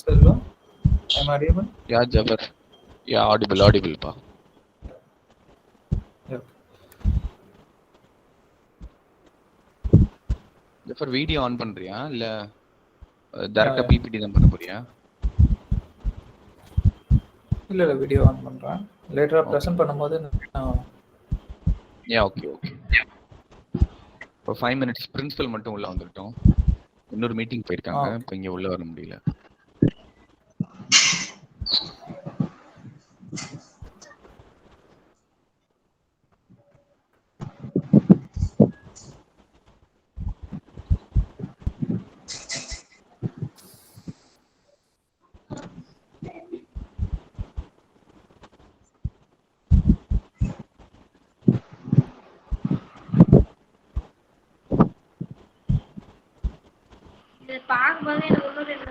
Selva, am I audible? Yeah, Jabbar. Yeah, audible, pa. Yeah. Jabbar, video on பண்றியா இல்ல டைரக்டா Yeah. PPT தான் பண்ண போறியா? இல்ல வீடியோ ஆன் பண்றேன். லேட்டரா பிரசன்ட் பண்ணும்போது Yeah, okay. இப்போ 5 minutes பிரின்சிபல் மட்டும் உள்ள வந்துட்டோம். இன்னொரு மீட்டிங் போயிருக்காங்க. இப்போ இங்க உள்ள வர முடியல. இது பார்க்கும்போது எனக்கு ஒன்றும் ரெண்டு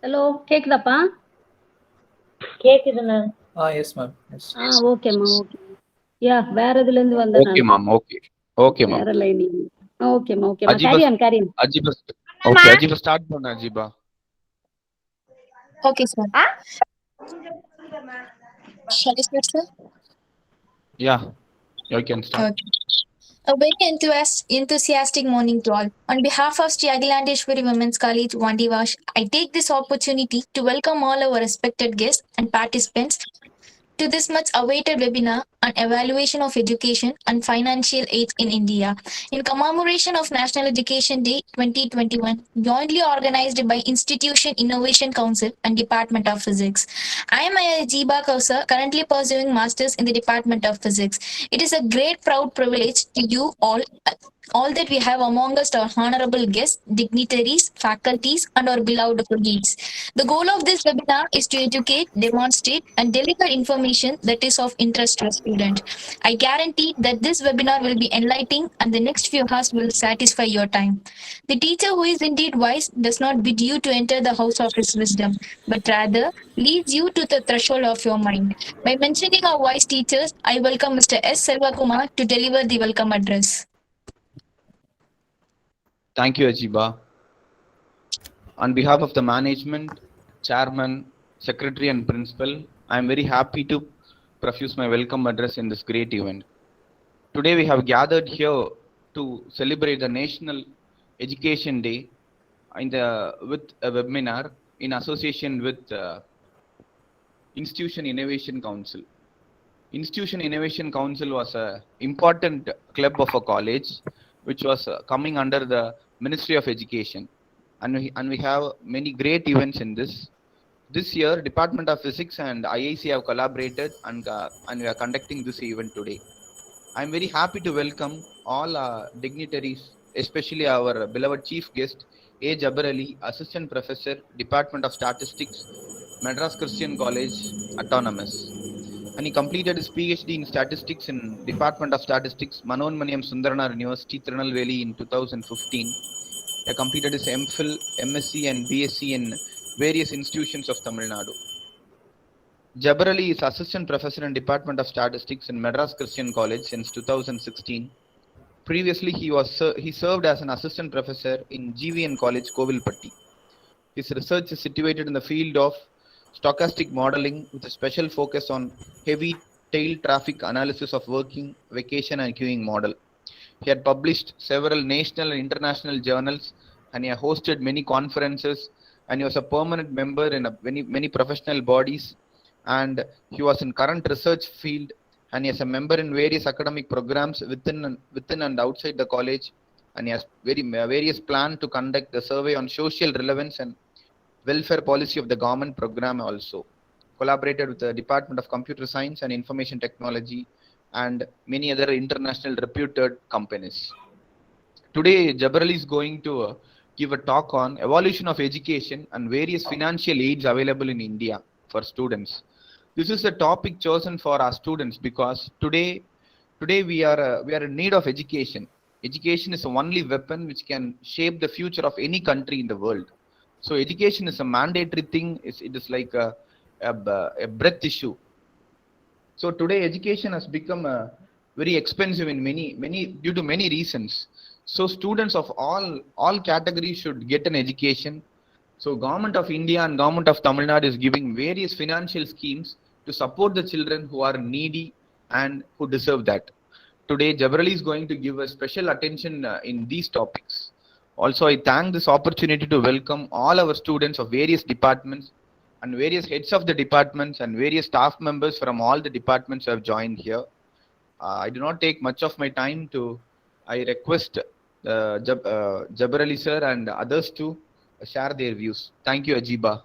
ஹலோ கேக்குதாப்பா? கேக்குதுண்ணா. Yes ma'am. எஸ். ஓகேம்மா. ஓகே. யா வேற இதுல இருந்து வந்தா ஓகே மேம். Okay ma'am. வேற லைன். ஓகேம்மா. Carry on. அஜிபா. ஓகே அஜிபா ஸ்டார்ட் பண்ணு அஜிபா. Okay, sir. Shall I start, sir? Yeah, you can start. Okay. A very enthusiastic morning to all. On behalf of Sri Agilandeshwari Women's College, Vandivash, I take this opportunity to welcome all our respected guests and participants to this much awaited webinar on evaluation of education and financial aid in India in commemoration of National Education Day 2021, jointly organized by Institution Innovation Council and Department of Physics. I am Ajiba Kausar, currently pursuing Masters in the Department of Physics. It is a great proud privilege to you all all that we have among us our honorable guests, dignitaries, faculties, and our beloved colleagues. The goal of this webinar is to educate, demonstrate, and deliver information that is of interest to a student. I guarantee that this webinar will be enlightening and the next few hours will satisfy your time. The teacher who is indeed wise does not bid you to enter the house of his wisdom, but rather leads you to the threshold of your mind. By mentioning our wise teachers, I welcome Mr. S. Selvakumar to deliver the welcome address. Thank you, Ajiba. On behalf of the management, chairman, secretary, and principal, I am very happy to profuse my welcome address in this great event. Today, we have gathered here to celebrate the National Education Day with a webinar in association with Institution Innovation Council. Institution Innovation Council was an important club of a college which was coming under the Ministry of Education. And we have many great events in this. This year, Department of Physics and IIC have collaborated and we are conducting this event today. I am very happy to welcome all dignitaries, especially our beloved chief guest, A. Jabbar Ali, Assistant Professor, Department of Statistics, Madras Christian College, Autonomous. And he completed his PhD in Statistics in Department of Statistics, Manoanmaniyam Sundaranar University, Tirunelveli in 2015. He completed his MPhil, MSc and BSc in various institutions of Tamil Nadu. Jabbar Ali is Assistant Professor in Department of Statistics in Madras Christian College since 2016. Previously, he served as an Assistant Professor in GVN College, Kovilpatti. His research is situated in the field of stochastic modeling with a special focus on heavy tail traffic analysis of working, vacation, and queuing model. He had published several national and international journals, and he had hosted many conferences, and he was a permanent member in many professional bodies, and he was in current research field, and he is a member in various academic programs within and outside the college, and he has various plans to conduct the survey on social relevance and welfare policy of the government program also. Collaborated with the Department of Computer Science and Information Technology and many other international reputed companies. Today, Jabbar Ali is going to give a talk on evolution of education and various financial aids available in India for students. This is a topic chosen for our students because today we are in need of education. Education is the only weapon which can shape the future of any country in the world. So education is a mandatory thing. It is like a breath issue. So today education has become very expensive in due to many reasons. So students of all categories should get an education. So Government of India and Government of Tamil Nadu is giving various financial schemes to support the children who are needy and who deserve that. Today, Jabbar Ali is going to give a special attention in these topics. Also, I thank this opportunity to welcome all our students of various departments and various heads of the departments and various staff members from all the departments who have joined here. I do not take much of my time I request Jabbar Ali sir and others to share their views. Thank you, Ajiba.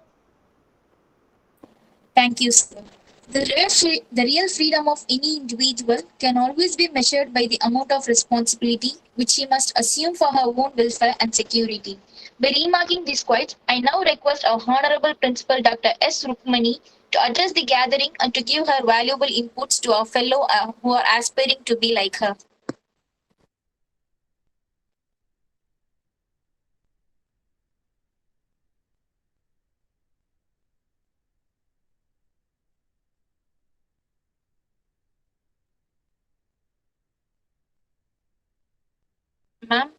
Thank you, sir. The real freedom of any individual can always be measured by the amount of responsibility which she must assume for her own welfare and security. By remarking this quote, I now request our Honorable Principal Dr. S. Rukmani to address the gathering and to give her valuable inputs to our fellow who are aspiring to be like her. Ma'am?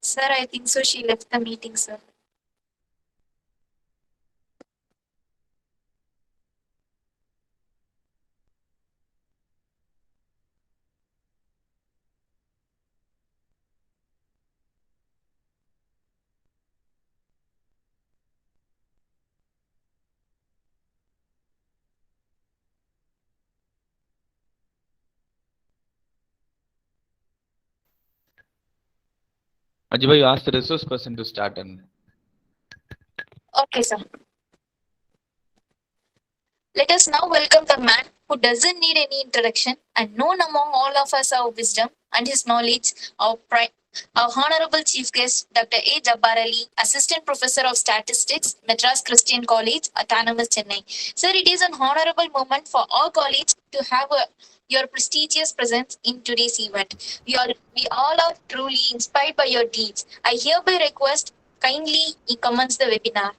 Sir, I think so. She left the meeting, sir. Ajiba, you asked the resource person to start and Okay, sir. Let us now welcome the man who doesn't need any introduction and known among all of us our wisdom and his knowledge, our Honorable Chief Guest, Dr. A. Jabbar Ali, Assistant Professor of Statistics, Madras Christian College, Autonomous Chennai. Sir, it is an honorable moment for our college to have your prestigious presence in today's event. We all are truly inspired by your deeds. I hereby request kindly commence the webinar.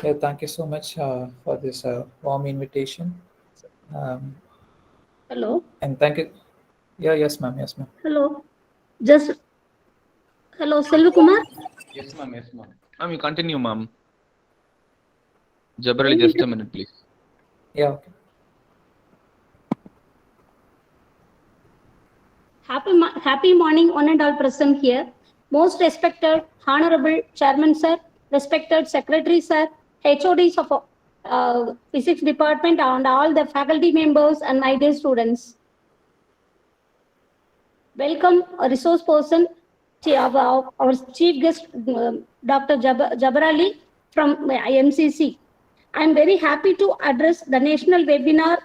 Yeah, thank you so much for this warm invitation. Hello. And thank you. Yeah, yes, ma'am. Yes, ma'am. Hello. Just hello, Selvakumar. Yes, ma'am. Yes, ma'am. Ma'am, you continue, ma'am. Jabbar Ali, just a minute, please. Yeah, okay. Happy morning, one and all present here. Most respected, honorable chairman, sir, respected secretary, sir, HODs of physics department, and all the faculty members and my dear students. Welcome, a resource person, our chief guest, Dr. Jabbar Ali from MCC. I am very happy to address the national webinar.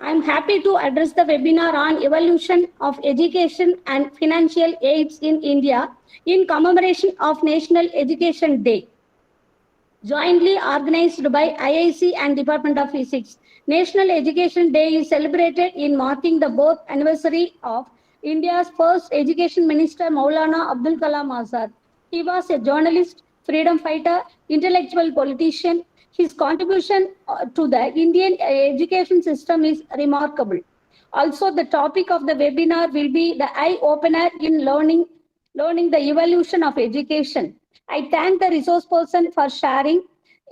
I am happy to address the webinar on evolution of education and financial aids in India in commemoration of National Education Day, jointly organized by IIC and Department of Physics. National Education Day is celebrated in marking the birth anniversary of India's first education minister, Maulana Abdul Kalam Azad. He was a journalist, freedom fighter, intellectual politician. His contribution to the Indian education system is remarkable. Also, the topic of the webinar will be the eye-opener in learning the evolution of education. I thank the resource person for sharing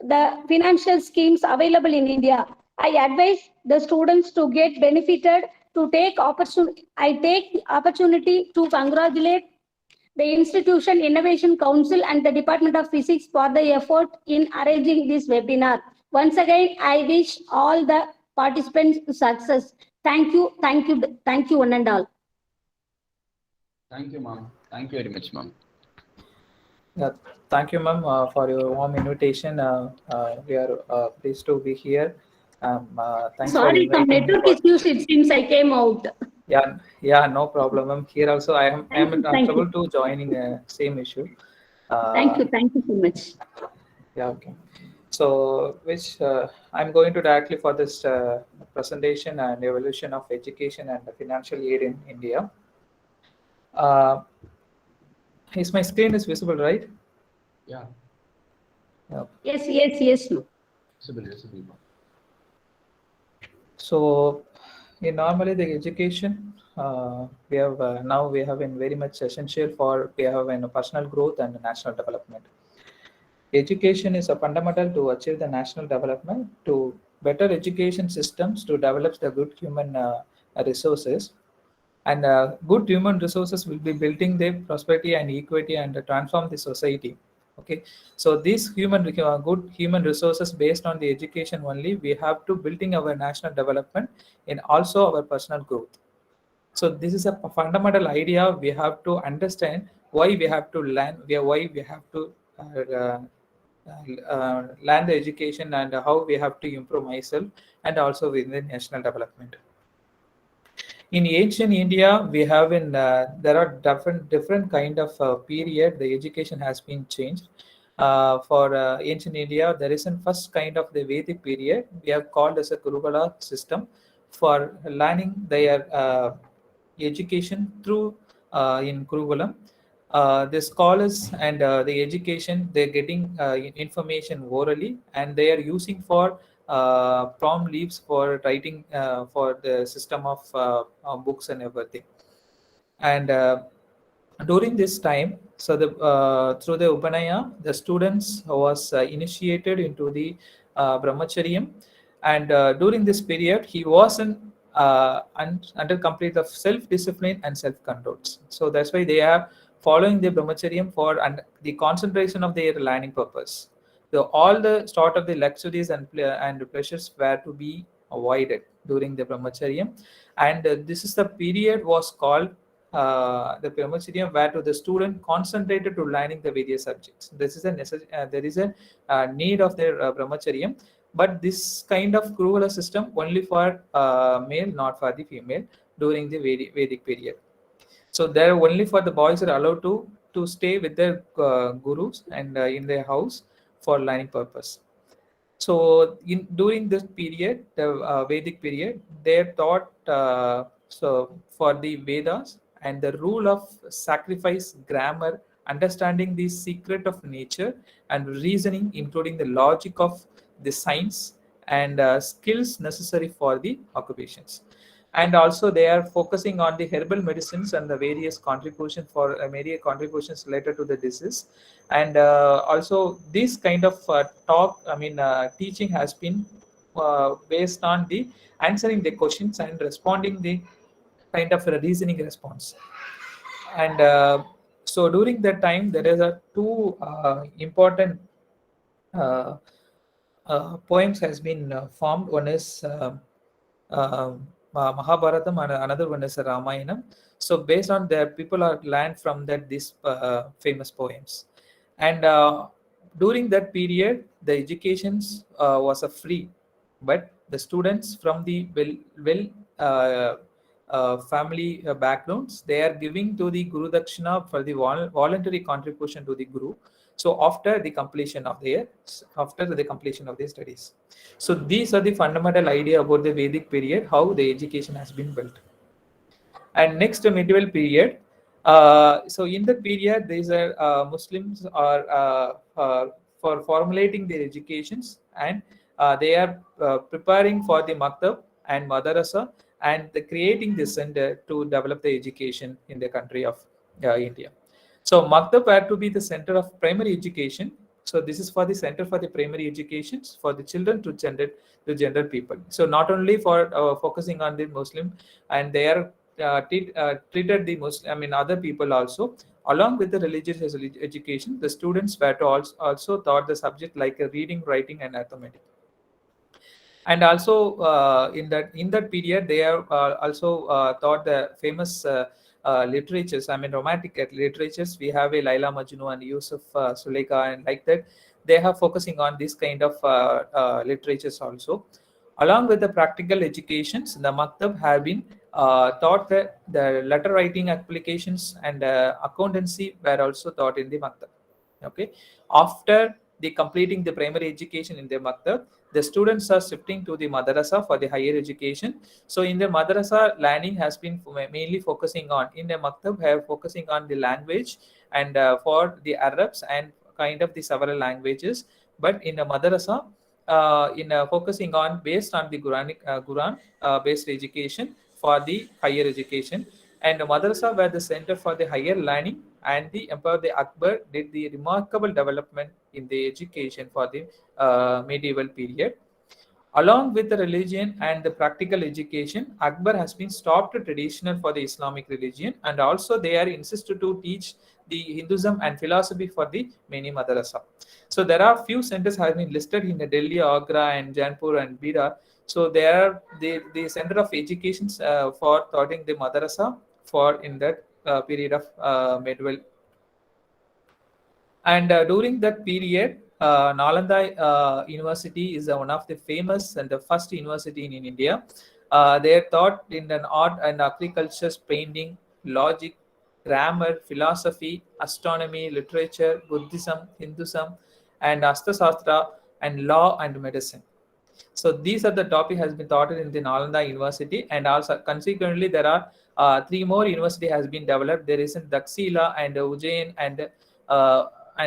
the financial schemes available in India. I advise the students to get benefited to take opportunity. I take the opportunity to congratulate the Institution Innovation Council and the Department of Physics for the effort in arranging this webinar. Once again, I wish all the participants success. Thank you, one and all. Thank you, ma'am. Thank you very much, ma'am. Yeah, thank you, ma'am, for your warm invitation. We are pleased to be here. Thanks Sorry, for some network issues. It seems I came out. Yeah, no problem, ma'am. Here also, I am Thank trouble you. to joining same issue. Thank you so much. Yeah, okay. So, I'm going to directly for this presentation and evolution of education and financial aid in India. Is my screen is visible, right? Yeah. Yes. No. Visible. So, normally the education we have now we have been very much essential for we have in personal growth and national development. Education is a fundamental to achieve the national development, to better education systems to develop the good human resources, and good human resources will be building the prosperity and equity and transform the society. Okay, so these good human resources based on the education only, we have to building our national development and also our personal growth. So this is a fundamental idea. We have to understand why we have to learn, why we have to learn the education and how we have to improve myself and also within the national development. In ancient India, we have there are different kind of period the education has been changed. For ancient India, there is a first kind of the Vedic period we have called as a Gurukula system for learning their education through in Gurukulam. The scholars and the education, they're getting information orally and they are using for palm leaves for writing for the system of books and everything. And during this time, so through the Upanaya, the students was initiated into the Brahmacharyam, and during this period, he wasn't under complete of self-discipline and self-controls. So that's why they are following the Brahmacharyam for and the concentration of their learning purpose. So all the sort of the luxuries and pleasures were to be avoided during the brahmacharya, and this is the period was called the brahmacharya, where to the student concentrated to learning the various subjects. This is a there is a need of their brahmacharya, but this kind of gurukula system only for male, not for the female during the Vedic period. So there only for the boys are allowed to stay with their gurus and in their house for learning purpose. So during this period, the Vedic period, they are taught so for the Vedas and the rule of sacrifice, grammar, understanding the secret of nature, and reasoning, including the logic of the science and skills necessary for the occupations. And also they are focusing on the herbal medicines and the various contributions related to the disease. And also this kind of teaching has been based on the answering the questions and responding the kind of a reasoning response. And so during that time there is a two important uh, poems has been formed. One is Mahabharatam and another one is Ramayanam. So based on that, people are learned from that these famous poems. And during that period, the educations was a free, but the students from the family backgrounds, they are giving to the Guru Dakshina for the voluntary contribution to the Guru. So after the completion of their studies. So these are the fundamental idea about the Vedic period, how the education has been built. And next, medieval period. So in the period, these are Muslims are for formulating their educations, and they are preparing for the maktab and madrasa, and creating the center to develop the education in the country of India. So maktab had to be the center of primary education. So this is for the center for the primary educations for the children to gender people. So not only for focusing on the Muslim, and they are treated the Muslim, other people also. Along with the religious education, the students were to also taught the subject like reading, writing, and arithmetic. And also in that period, they are also taught the famous literatures. Romantic literatures. We have a Laila Majnu and Yusuf Suleika, and like that. They are focusing on this kind of literatures also. Along with the practical educations, the maktab have been taught the letter writing applications and accountancy were also taught in the maktab. Okay, after the completing the primary education in the maktab, the students are shifting to the madrasa for the higher education. So in the madrasa, learning has been mainly focusing on, in the maktab have focusing on the language and for the Arabs and kind of the several languages. But in the madrasa, focusing on based on the Quran based education for the higher education. And the madrasa were the center for the higher learning, and the Emperor the Akbar did the remarkable development in the education for the medieval period. Along with the religion and the practical education, Akbar has been stopped traditional for the Islamic religion, and also they are insisted to teach the Hinduism and philosophy for the many madrasa. So there are few centers have been listed in Delhi, Agra, and Jaipur and Bida. So they are the center of education for taughting the madrasa for in that period of medieval. And during that period, Nalanda University is one of the famous and the first university in India. They are taught in an art and agriculture, painting, logic, grammar, philosophy, astronomy, literature, Buddhism, Hinduism, and Astasastra, and law and medicine. So these are the topic has been taught in the Nalanda University, and also consequently there are three more university has been developed. There is in Daksila and Ujjain and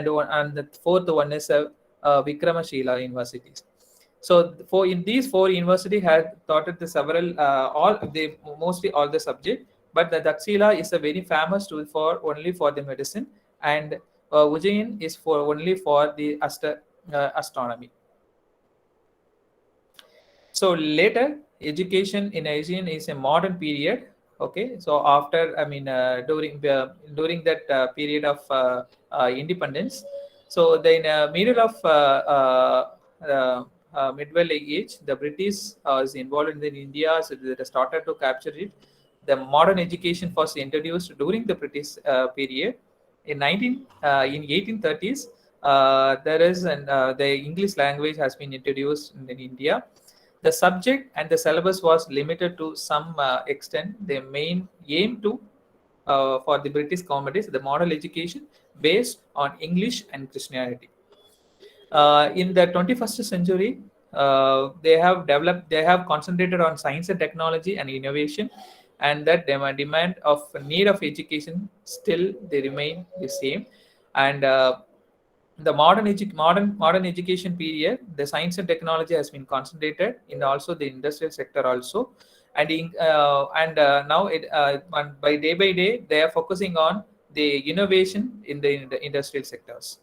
the fourth one is Vikramashila universities. So in these four university had taught the several mostly all the subject, but the Daksila is a very famous tool for only for the medicine, and Ujjain is for only for the astronomy. So later, education in Asian is a modern period. Okay, so after during that period of independence, so the middle of medieval age, the British is involved in India, so they started to capture it. The modern education was introduced during the British period. In 1830s, there is the English language has been introduced in India. The subject and the syllabus was limited to some extent. The main aim to for the British government is the model education based on English and Christianity. In the 21st century, they have concentrated on science and technology and innovation, and that demand of need of education still they remain the same. And the modern education period, the science and technology has been concentrated in also the industrial sector also, and now by day they are focusing on the innovation in the industrial sectors.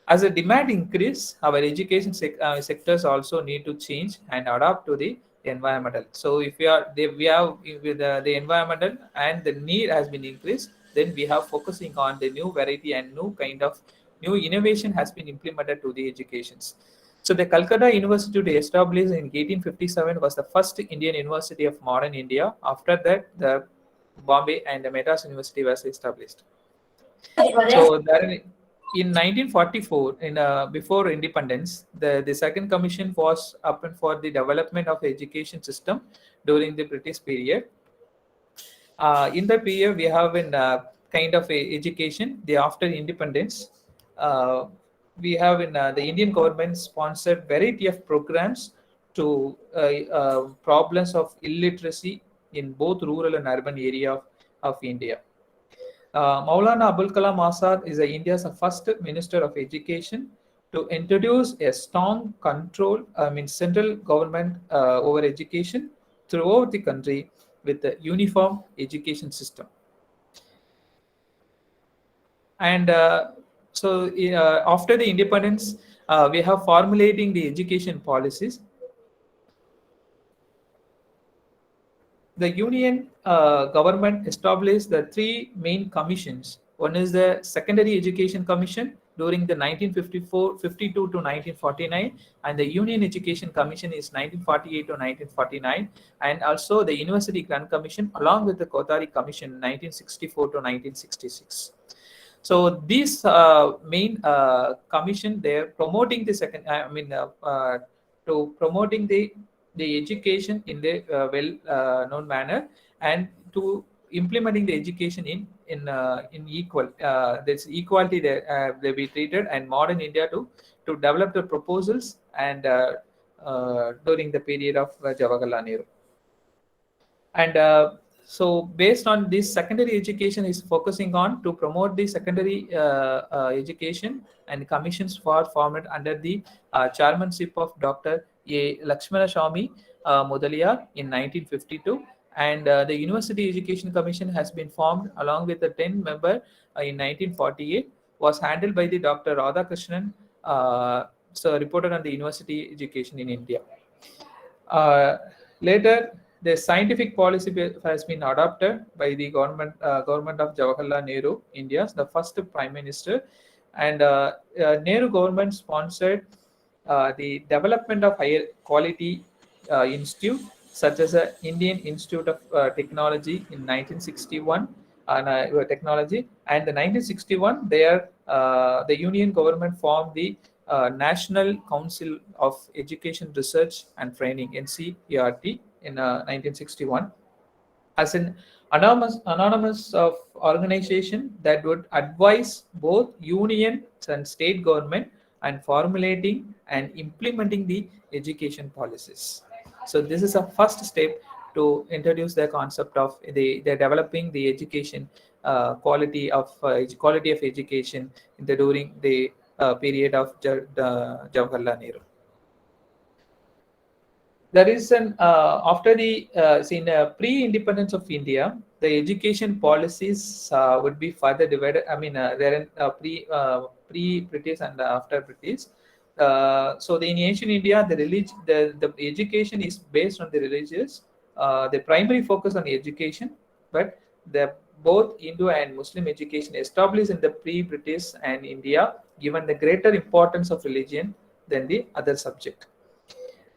As the demand increase, our education sectors also need to change and adapt to the environmental. So if we have with the environmental and the need has been increased, then we have focusing on the new variety and new kind of new innovation has been implemented to the educations. So the Calcutta University established in 1857 was the first Indian university of modern India. After that, the Bombay and the Madras University was established. So there, in 1944, before independence, the second commission was opened for the development of the education system during the British period. In the period, we have in kind of a education. The after independence, we have in the Indian government sponsored variety of programs to problems of illiteracy in both rural and urban area of India. Maulana Abul Kalam Azad is India's first Minister of Education to introduce a strong control, central government over education throughout the country with a uniform education system. And after the independence, we have formulating the education policies. The union government established the three main commissions. One is the Secondary Education Commission during the 1952 to 1949, and the Union Education Commission is 1948 to 1949, and also the University Grant Commission along with the Kothari Commission 1964 to 1966. So these main commission, they're promoting the promoting the education in the known manner, and to implementing the education in equal there's equality there they be treated, and modern India to develop the proposals and during the period of Jawaharlal Nehru. And so based on this, secondary education is focusing on to promote the secondary education, and commissions for formed under the chairmanship of Dr. A. Lakshmana Swamy Mudaliar in 1952, and the University Education Commission has been formed along with the 10 member in 1948, was handled by the Dr. Radhakrishnan, so reported on the university education in India. Later, the scientific policy has been adopted by the government of Jawaharlal Nehru, India's the first Prime Minister, and Nehru government sponsored the development of higher quality institute such as the Indian Institute of Technology in 1961 technology, and the 1961 there the Union government formed the National Council of Education Research and Training NCERT in 1961 as an anonymous of organization that would advise both union and state government and formulating and implementing the education policies. So this is a first step to introduce the concept of the developing the education quality of education during the period of Jawaharlal Nehru. There is an after the pre-independence of India, the education policies would be further divided. There are pre-British and after British. So in ancient India, the education is based on the religious. The primary focus on the education, but the both Hindu and Muslim education established in the pre-British and India, given the greater importance of religion than the other subject.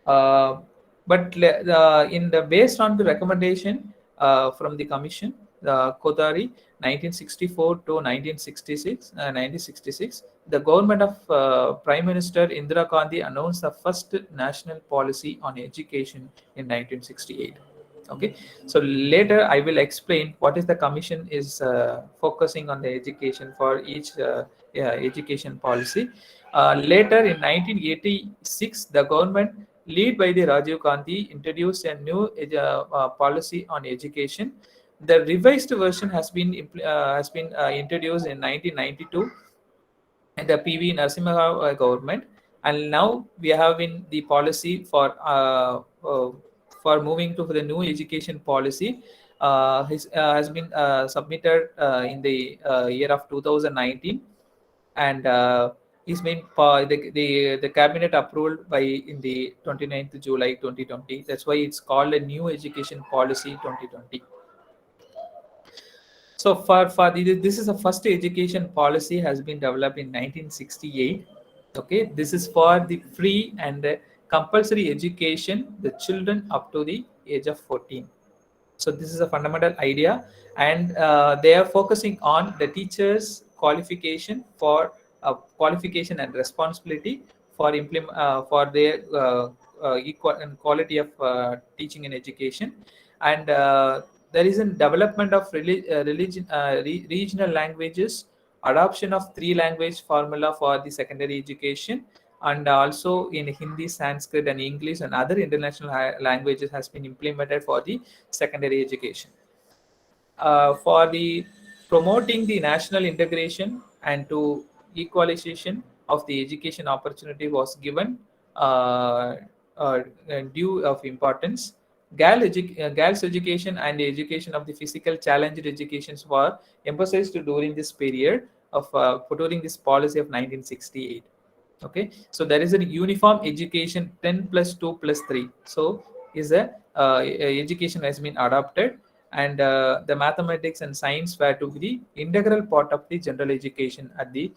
In the based on the recommendation from the commission, Kodari 1964 to 1966, the government of Prime Minister Indira Gandhi announced the first national policy on education in 1968. Okay, so later I will explain what is the commission is focusing on the education for each education policy. Later in 1986, the government led by the Rajiv Gandhi introduced a new policy on education. The revised version has been introduced in 1992 in the PV Narasimha Rao government, and now we are having the policy for moving to the new education policy. Has been submitted in the year of 2019, and is been the cabinet approved by in the 29th July 2020. That's why it's called a new education policy 2020. So this is the first education policy has been developed in 1968. Okay, this is for the free and compulsory education the children up to the age of 14. So this is a fundamental idea, and they are focusing on the teachers' qualification for qualification and responsibility for their equal and quality of teaching and education, and there is a development of regional languages, adoption of 3 language formula for the secondary education, and also in Hindi, Sanskrit, and English and other international languages has been implemented for the secondary education. For the promoting the national integration and to equalization of the education opportunity was given due of importance. Girls' education and the education of the physical challenged educations were emphasized during this period of during this policy of 1968. Okay, so there is a uniform education 10 plus 2 plus 3. So is a education has been adopted, and the mathematics and science were to be the integral part of the general education at the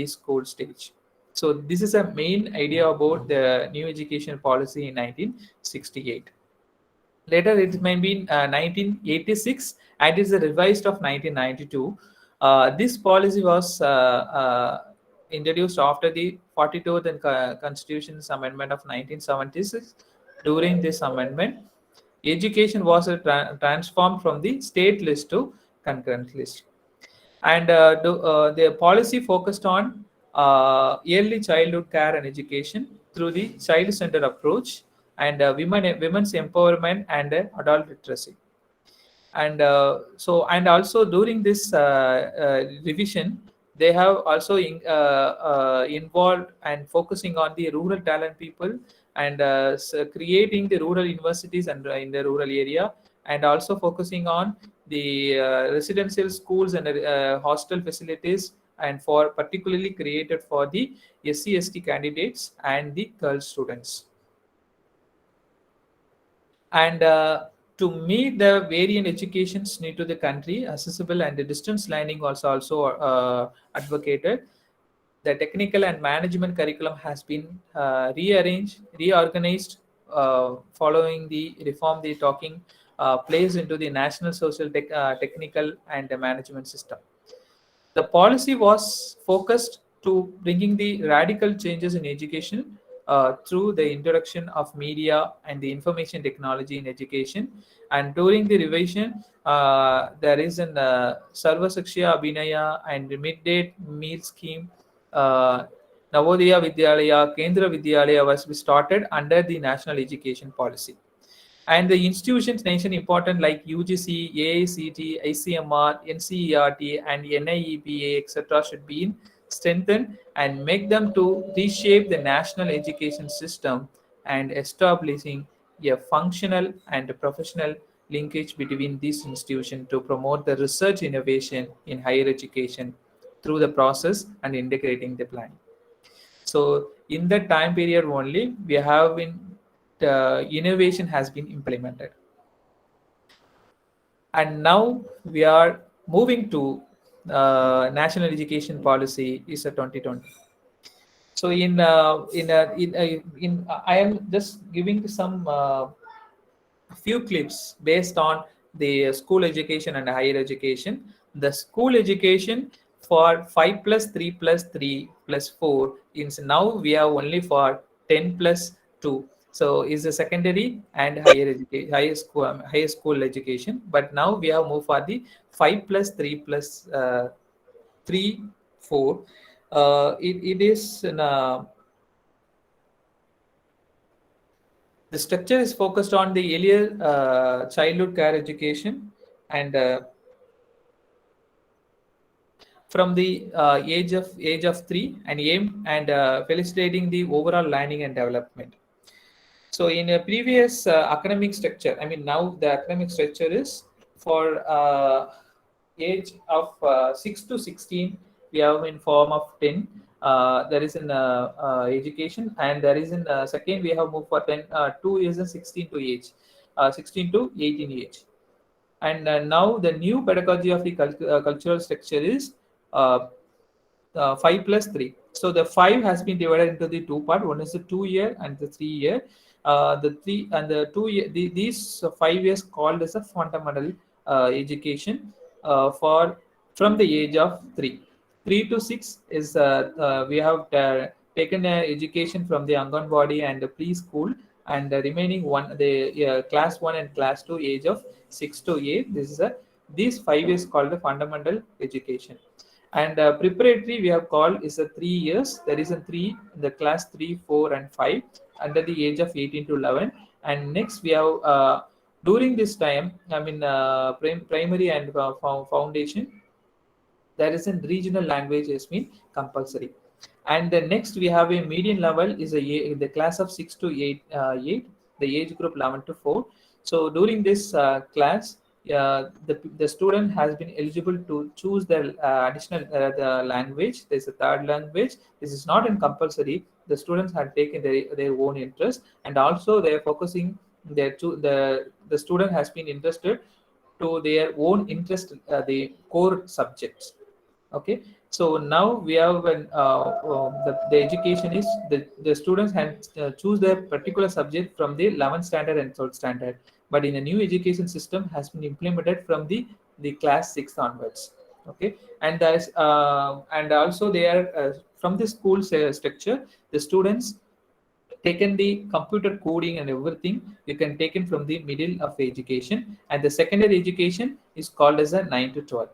school stage. So this is a main idea about the new education policy in 1968. Later it may be 1986 and is a revised of 1992. This policy was introduced after the 42th and Constitution's Amendment of 1976. During this amendment, education was transformed from the state list to concurrent list, and the policy focused on early childhood care and education through the child-centered approach, and women's empowerment and adult literacy. And also during this revision, they have also involved and focusing on the rural talent people, and creating the rural universities and in the rural area, and also focusing on the residential schools and hostel facilities, and for particularly created for the SC/ST candidates and the girl students. And to meet the variant educations need to the country, accessible and the distance learning also advocated. The technical and management curriculum has been reorganized following the reform. The talking plays into the national social technical and the management system. The policy was focused to bringing the radical changes in education through the introduction of media and the information technology in education. And during the revision, there is an Sarva Shiksha Abhinaya and midday meal scheme. Navodaya Vidyalaya, Kendra Vidyalaya was started under the national education policy. And the institutions mentioned important like UGC, AICT, ICMR, NCERT, and NIEPA, etc. should be strengthened and make them to reshape the national education system and establishing a functional and professional linkage between these institutions to promote the research innovation in higher education through the process and integrating the plan. So in that time period only, we have been innovation has been implemented. And now we are moving to national education policy is a 2020. So I am just giving some few clips based on the school education and higher education. The school education for 5 plus 3 plus 3 plus 4 is now we are only for 10 plus 2. So is a secondary and higher education, higher school education. But now we have moved for the 5 plus 3 plus 3 4. It is in a, the structure is focused on the earlier childhood care education and from the age of 3 and aim and facilitating the overall learning and development. So in a previous academic structure, I mean now the academic structure is for age of 6 to 16, we have in form of 10. There is in education, and there is in second we have moved for 10. 2 is in 16 to age, 16 to 18 age. And now the new pedagogy of the cultural structure is uh, 5 plus 3. So the 5 has been divided into the two part. One is the 2 year and the 3 year. The 3 and the 2 year, these 5 years called as a fundamental education for from the age of 3. 3 to 6 is we have taken education from the Anganwadi and the preschool, and the remaining one, the class 1 and class 2 age of 6 to 8. This is a these 5 years called the fundamental education. And preparatory we have called is a 3 years. There is a 3 in the class 3, 4, and 5 under the age of 18 to 11. And next we have during this time, I mean primary and foundation, there is a regional language has been compulsory. And the next we have a median level is the class of 6 to 8, the age group 11 to 4. So during this class, the student has been eligible to choose the additional the language. There's a third language. This is not in compulsory. The students have taken their own interest, and also they are focusing the student has been interested to their own interest, the core subjects. Okay, so now we have the education is the students can choose their particular subject from the 11th standard and 12th standard, but in the new education system has been implemented from the class 6 onwards. Okay, and there's and also they are from the school structure, the students taken the computer coding and everything you can take it from the middle of education, and the secondary education is called as a 9 to 12.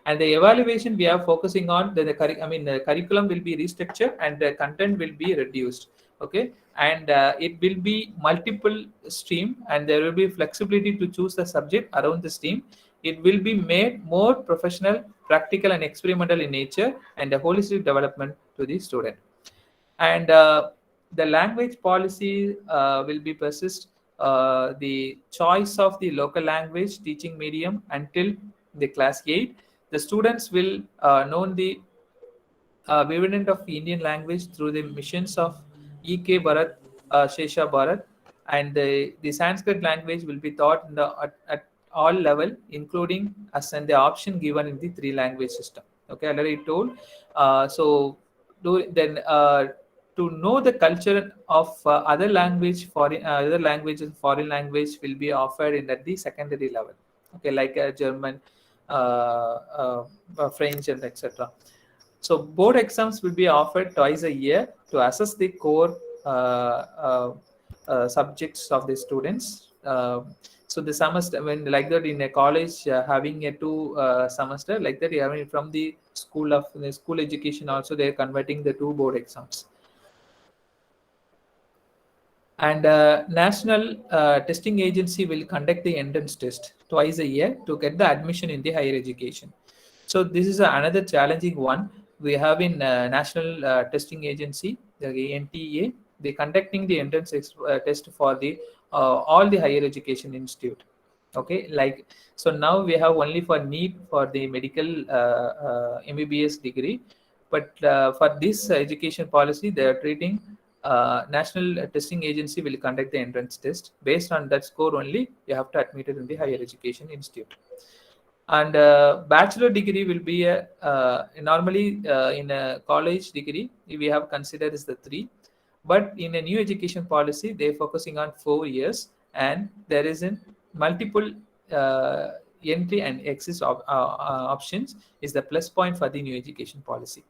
And the evaluation we are focusing on the curriculum will be restructured and the content will be reduced. Okay, and it will be multiple stream, and there will be flexibility to choose the subject around the stream. It will be made more professional, practical, and experimental in nature, and a holistic development to the student. And the language policy will be persist the choice of the local language teaching medium until the class 8. The students will know the variant of Indian language through the missions of E.K. Bharat, Shesha Bharat, and the Sanskrit language will be taught in at all level, including as and the option given in the 3 language system. Okay, I already told. To know the culture of other languages, foreign language will be offered in at the secondary level. Okay, like German, French, and etc. So board exams will be offered twice a year to assess the core subjects of the students. So the semester, when like that in a college having a 2 semester like that, having from the school education also they are converting the 2 board exams. And National Testing Agency will conduct the entrance test twice a year to get the admission in the higher education. So this is another challenging one. We have in National Testing Agency, the NTA, they conducting the entrance test for the all the higher education institute. Okay, like so now we have only for NEET for the medical MBBS degree, but for this education policy they are treating National Testing Agency will conduct the entrance test. Based on that score only, you have to admit it in the higher education institute. And bachelor degree will be a normally in a college degree we have considered is the 3, but in a new education policy they're focusing on 4 years, and there is a multiple uh, entry and exit options is the plus point for the new education policy.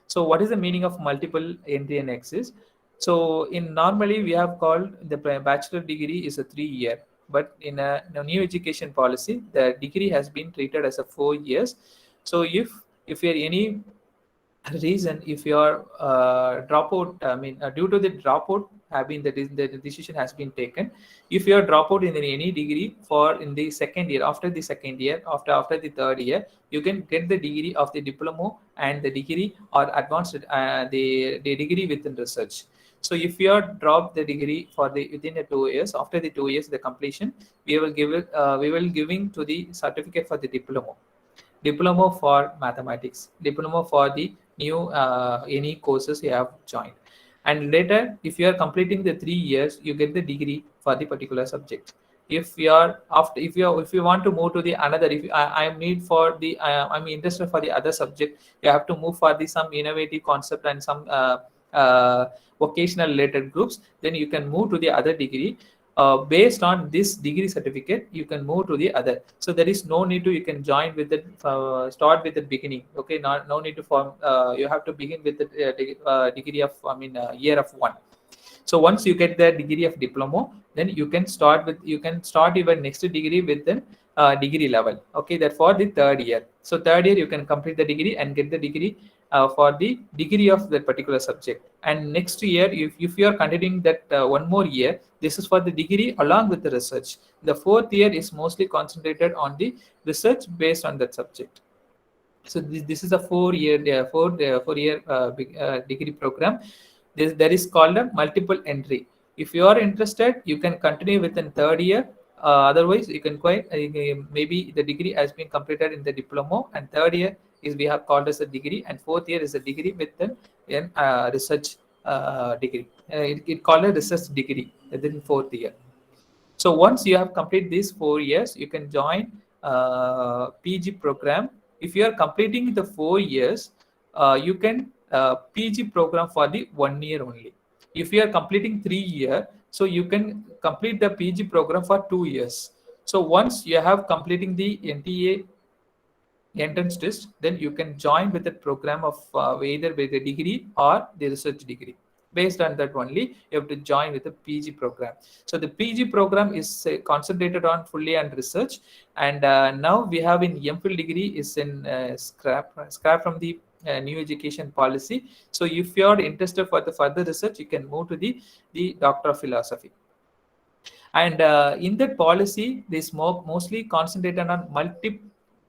So what is the meaning of multiple entry and exit? So in normally we have called the bachelor degree is a 3 year, but in a new education policy, the degree has been treated as a 4 years. So if you're any reason, if your dropout, I mean, due to the dropout have been the decision has been taken. If you are dropout in any degree for in the second year, after the second year, after the third year, you can get the degree of the diploma and the degree or advanced the degree within research. So if you are dropped the degree for the within the 2 years, after the 2 years the completion, we will give it we will giving to the certificate for the diploma for mathematics, diploma for the new any courses you have joined, and later if you are completing the 3 years you get the degree for the particular subject. If you are after if you want to move to the another, if I need for the I'm interested for the other subject, you have to move for the some innovative concept and some vocational related groups, then you can move to the other degree. Based on this degree certificate you can move to the other, so there is no need to you can join with it start with the beginning. Okay, no need to form you have to begin with the degree of year of 1. So once you get the degree of diploma, then you can start even next degree with the degree level. Okay, that for the third year. So third year you can complete the degree and get the degree for the degree of that particular subject. And next year, if you are continuing that one more year, this is for the degree along with the research. The fourth year is mostly concentrated on the research based on that subject. So this is a 4 year degree program. There is called a multiple entry. If you are interested, you can continue within third year. Otherwise, you can maybe the degree has been completed in the diploma, and third year is we have called as a degree, and fourth year is a degree with an research degree. It called a research degree within fourth year. So once you have completed these 4 years, you can join PG program. If you are completing the 4 years, you can PG program for the 1 year only. If you are completing 3 year, so you can complete the PG program for 2 years. So once you have completing the NTA entrance test, then you can join with the program of either with the degree or the research degree. Based on that only, you have to join with the PG program. So the PG program is concentrated on fully on research, and now we have in MPhil degree is in scrap from the new education policy. So if you are interested for the further research, you can move to the Doctor of Philosophy. And in that policy, this mostly concentrated on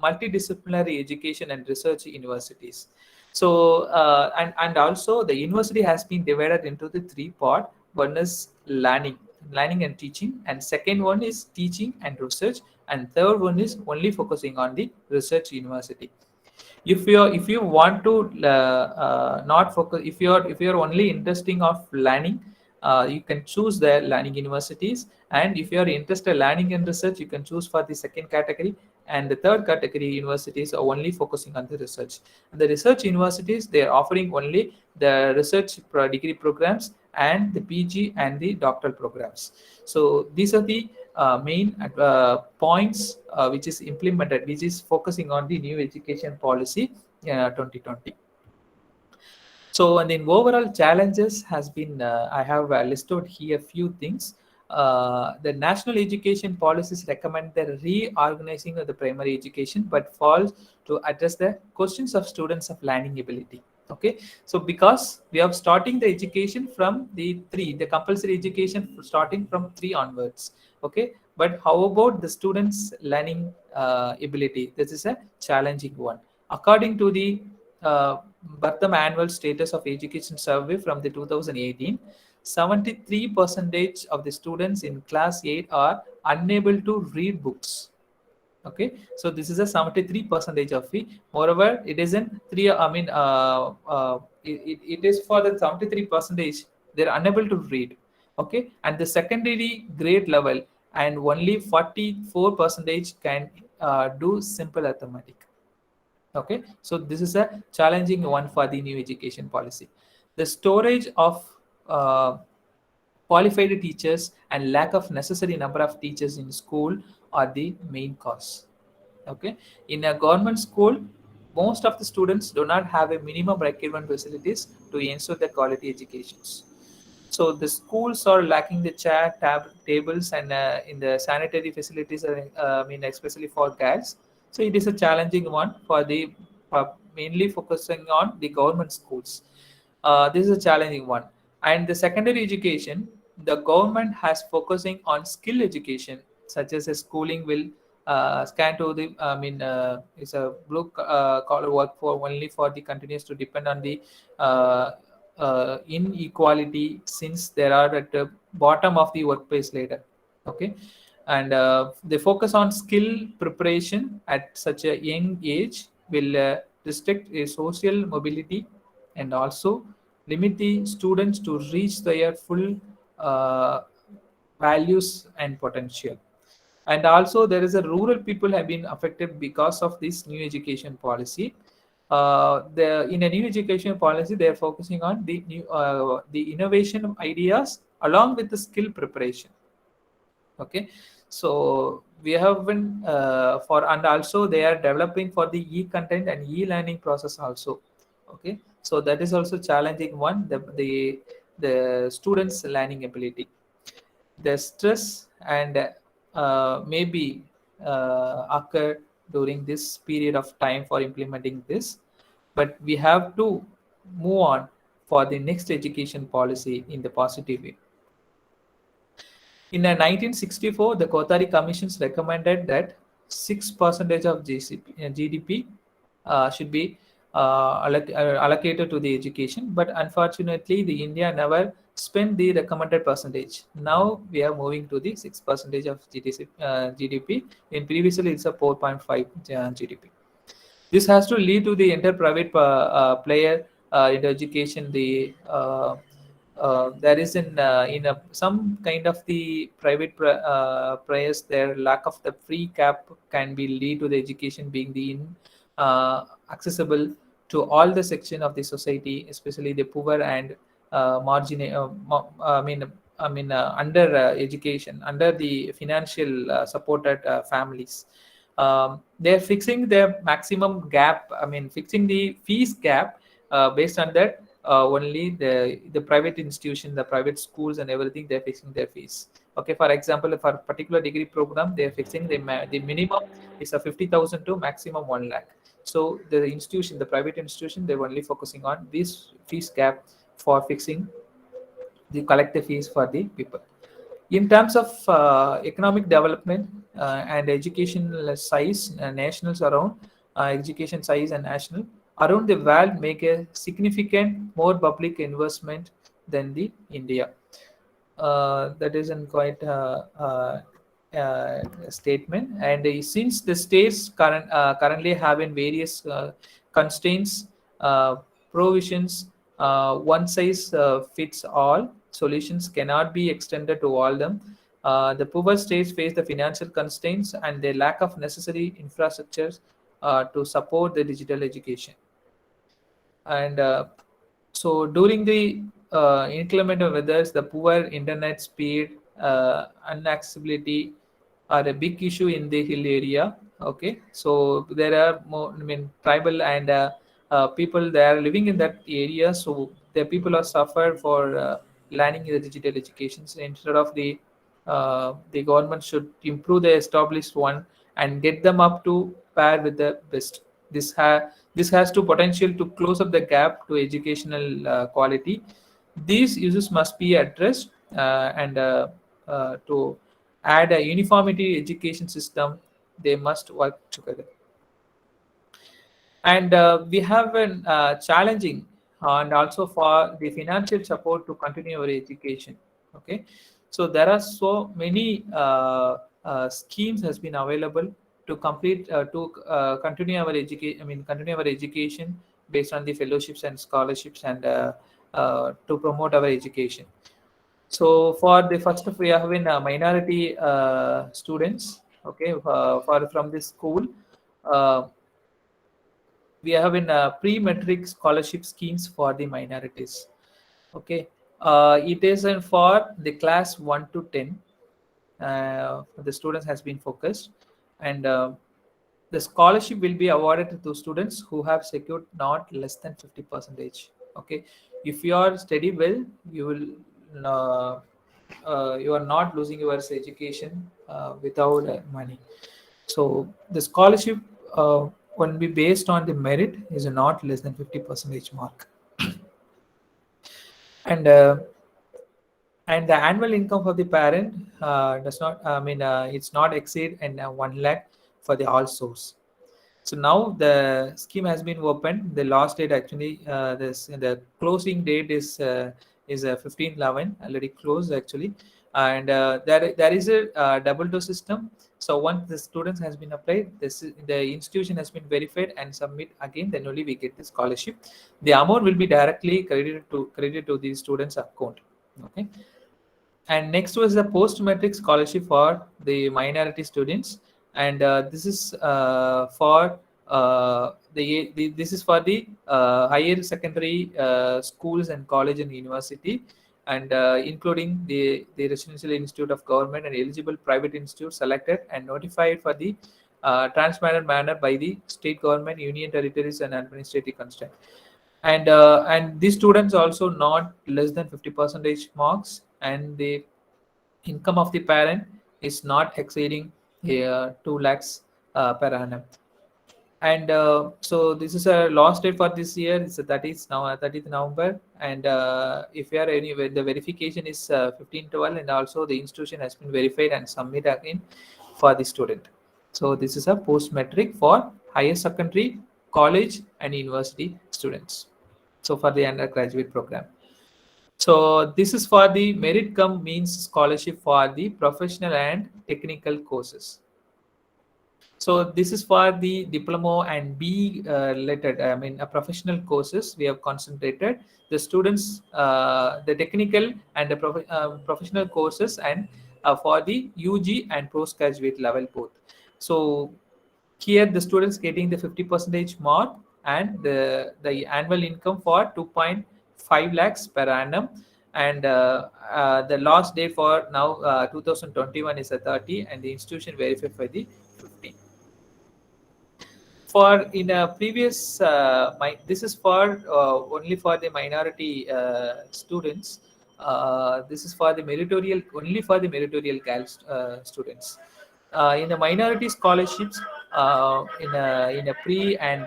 multidisciplinary education and research universities. So and also the university has been divided into the 3 parts. One is learning and teaching, and second one is teaching and research, and third one is only focusing on the research university. If you want to not focus, if you're only interested of learning, you can choose the learning universities, and if you are interested in learning and research, you can choose for the second category, and the third category universities are only focusing on the research. And the research universities, they are offering only the research degree programs and the PG and the doctoral programs. So these are the main points which is implemented, which is focusing on the new education policy 2020. So, and then overall challenges has been, I have listed here a few things. The national education policies recommend the reorganizing of the primary education, but falls to address the questions of students of learning ability. Okay, so because we are starting the education from the compulsory education starting from 3 onwards. Okay, but how about the students' learning ability? This is a challenging one. According to the Bartham Annual Status of Education Survey from the 2018, 73% of the students in class 8 are unable to read books. Okay, so this is a 73% of it. Moreover, it isn't 3. I mean, it is for the 73%. They're unable to read. Okay, and the secondary grade level, and only 44% can do simple arithmetic. Okay, so this is a challenging one for the new education policy. The storage of qualified teachers and lack of necessary number of teachers in school are the main cause. Okay, in a government school, most of the students do not have a minimum requirement facilities to ensure the quality educations. So the schools are lacking the chair, tables, and in the sanitary facilities. I mean, especially for girls. So it is a challenging one for the mainly focusing on the government schools. This is a challenging one. And the secondary education, the government has focusing on skill education, such as a schooling will scan to the. I mean, it's a blue collar work for only for the continues to depend on the inequality, since there are at the bottom of the workplace later. Okay, and they focus on skill preparation at such a young age will restrict a social mobility and also limit the students to reach their full uh, values and potential. And also there is a rural people have been affected because of this new education policy. The in a new education policy they are focusing on the new the innovation ideas along with the skill preparation. Okay, so we have been for, and also they are developing for the e-content and e-learning process also. Okay, so that is also challenging one, the students learning ability. The stress and maybe occur during this period of time for implementing this, but we have to move on for the next education policy in the positive way. In 1964, the Kothari Commissions recommended that 6% of GDP should be allocated to the education, but unfortunately, the India never spent the recommended percentage. Now we are moving to the 6% of GDP. In previously, it's a 4.5 GDP. This has to lead to the entire private player in education. There is in some kind of the private players, their lack of the free cap can be lead to the education being the accessible to all the section of the society, especially the poor and I mean under education, under the financial supported families. They're fixing their maximum gap. I mean, fixing the fees gap based on that. Only the private institution, the private schools, and everything, they're fixing their fees. Okay, for example, for a particular degree program, they're fixing the minimum is a 50,000 to maximum 1 lakh. So the institution, the private institution, they're only focusing on this fees gap for fixing the collective fees for the people. In terms of economic development and educational size, nationals around education size and national around the world make a significant more public investment than the India. That is in quite statement. And since the states currently having various constraints, provisions, one size fits all solutions cannot be extended to all them. The poor states face the financial constraints and the lack of necessary infrastructures to support the digital education. And so during the inclement weathers, the poor internet speed, inaccessibility are a big issue in the hill area. Okay, so there are more, I mean, tribal and people they are living in that area, so the people are suffered for learning the digital education. So instead of the government should improve the established one and get them up to par with the best. This has to potential to close up the gap to educational quality. These issues must be addressed and to add a uniformity education system, they must work together. And we have an challenging and also for the financial support to continue our education. Okay, so there are so many schemes has been available to complete to continue our education. I mean, continue our education based on the fellowships and scholarships and to promote our education. So for the first, we have in minority students. Okay, for from this school, uh, we have in pre-metric scholarship schemes for the minorities. Okay, it is in for the class 1 to 10. The students has been focused, and the scholarship will be awarded to those students who have secured not less than 50 percentage. Okay, if you are study well, you will you are not losing your education without money. So the scholarship will be based on the merit is not less than 50 percentage mark. And and the annual income of the parent does not, I mean, it's not exceed and 1 lakh for the all source. So now the scheme has been opened. The last date actually, the closing date is 15/11, already closed actually, and there is a double door system. So once the students has been applied, the institution has been verified and submit again, then only we get the scholarship. The amount will be directly credited to the student's account. Okay, and next was the post-matric scholarship for the minority students, and this is for this is for the higher secondary schools and college and university, and including the residential institute of government and eligible private institutes selected and notified for the transparent manner by the state government, union territories, and administrative constraint. And these students also not less than 50 percentage marks, and the income of the parent is not exceeding 2 lakhs per annum. And so this is a last date for this year. It's the 30th November, and if you are anywhere, the verification is 15/12, and also the institution has been verified and submit again for the student. So this is a post metric for higher secondary, college, and university students. So for the undergraduate program. So this is for the merit cum means scholarship for the professional and technical courses. So this is for the diploma and B related, I mean, professional courses. We have concentrated the students, the technical and the professional courses, and for the UG and postgraduate level both. So here the students getting the 50 percentage mark, and the annual income for 2.5 lakhs per annum, and the last day for now 2021 is a 30, and the institution verified for the 15. For in a previous this is for only for the minority students. This is for the meritorial, only for the meritorial girls students. In the minority scholarships, in a pre and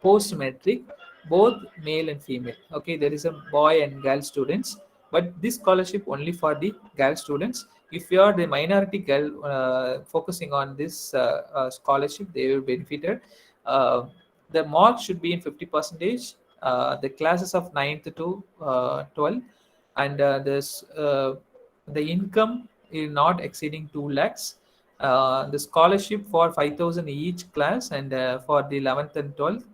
post metric, both male and female. Okay, there is a boy and girl students, but this scholarship only for the girl students. If you are the minority girl focusing on this scholarship, they will benefited. The mark should be in 50 percentage. The classes of 9th to 12, and the income is not exceeding 2 lakhs. The scholarship for 5,000 each class, and for the 11th and 12th,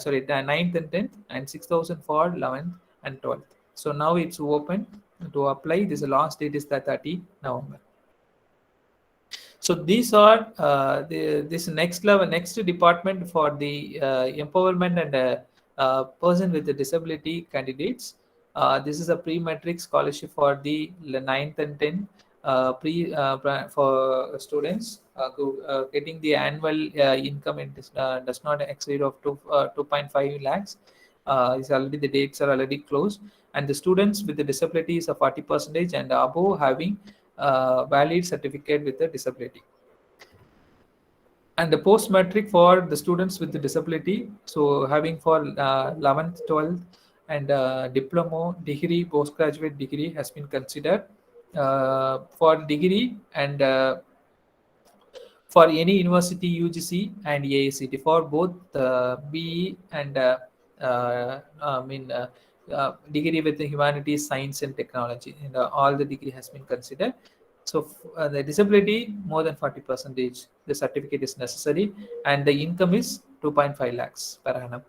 sorry, the 9th and 10th, and 6,000 for 11th and 12th. So now it's open to apply. This last date is the 30 November. So these are this next level, next department for the empowerment and person with the disability candidates. This is a pre-matric scholarship for the 9th and 10th for students who getting the annual income does not exceed of 2.5 lakhs. Is already, the dates are already closed, and the students with the disability is a 40 percentage and above having valid certificate with the disability. And the post matric for the students with the disability, so having for 11th, 12th, and diploma, degree, postgraduate degree has been considered. For degree and for any university, UGC and AICT, for both BE and degree with the humanities, science, and technology, and all the degree has been considered. So the disability more than 40 percentage, the certificate is necessary, and the income is 2.5 lakhs per annum.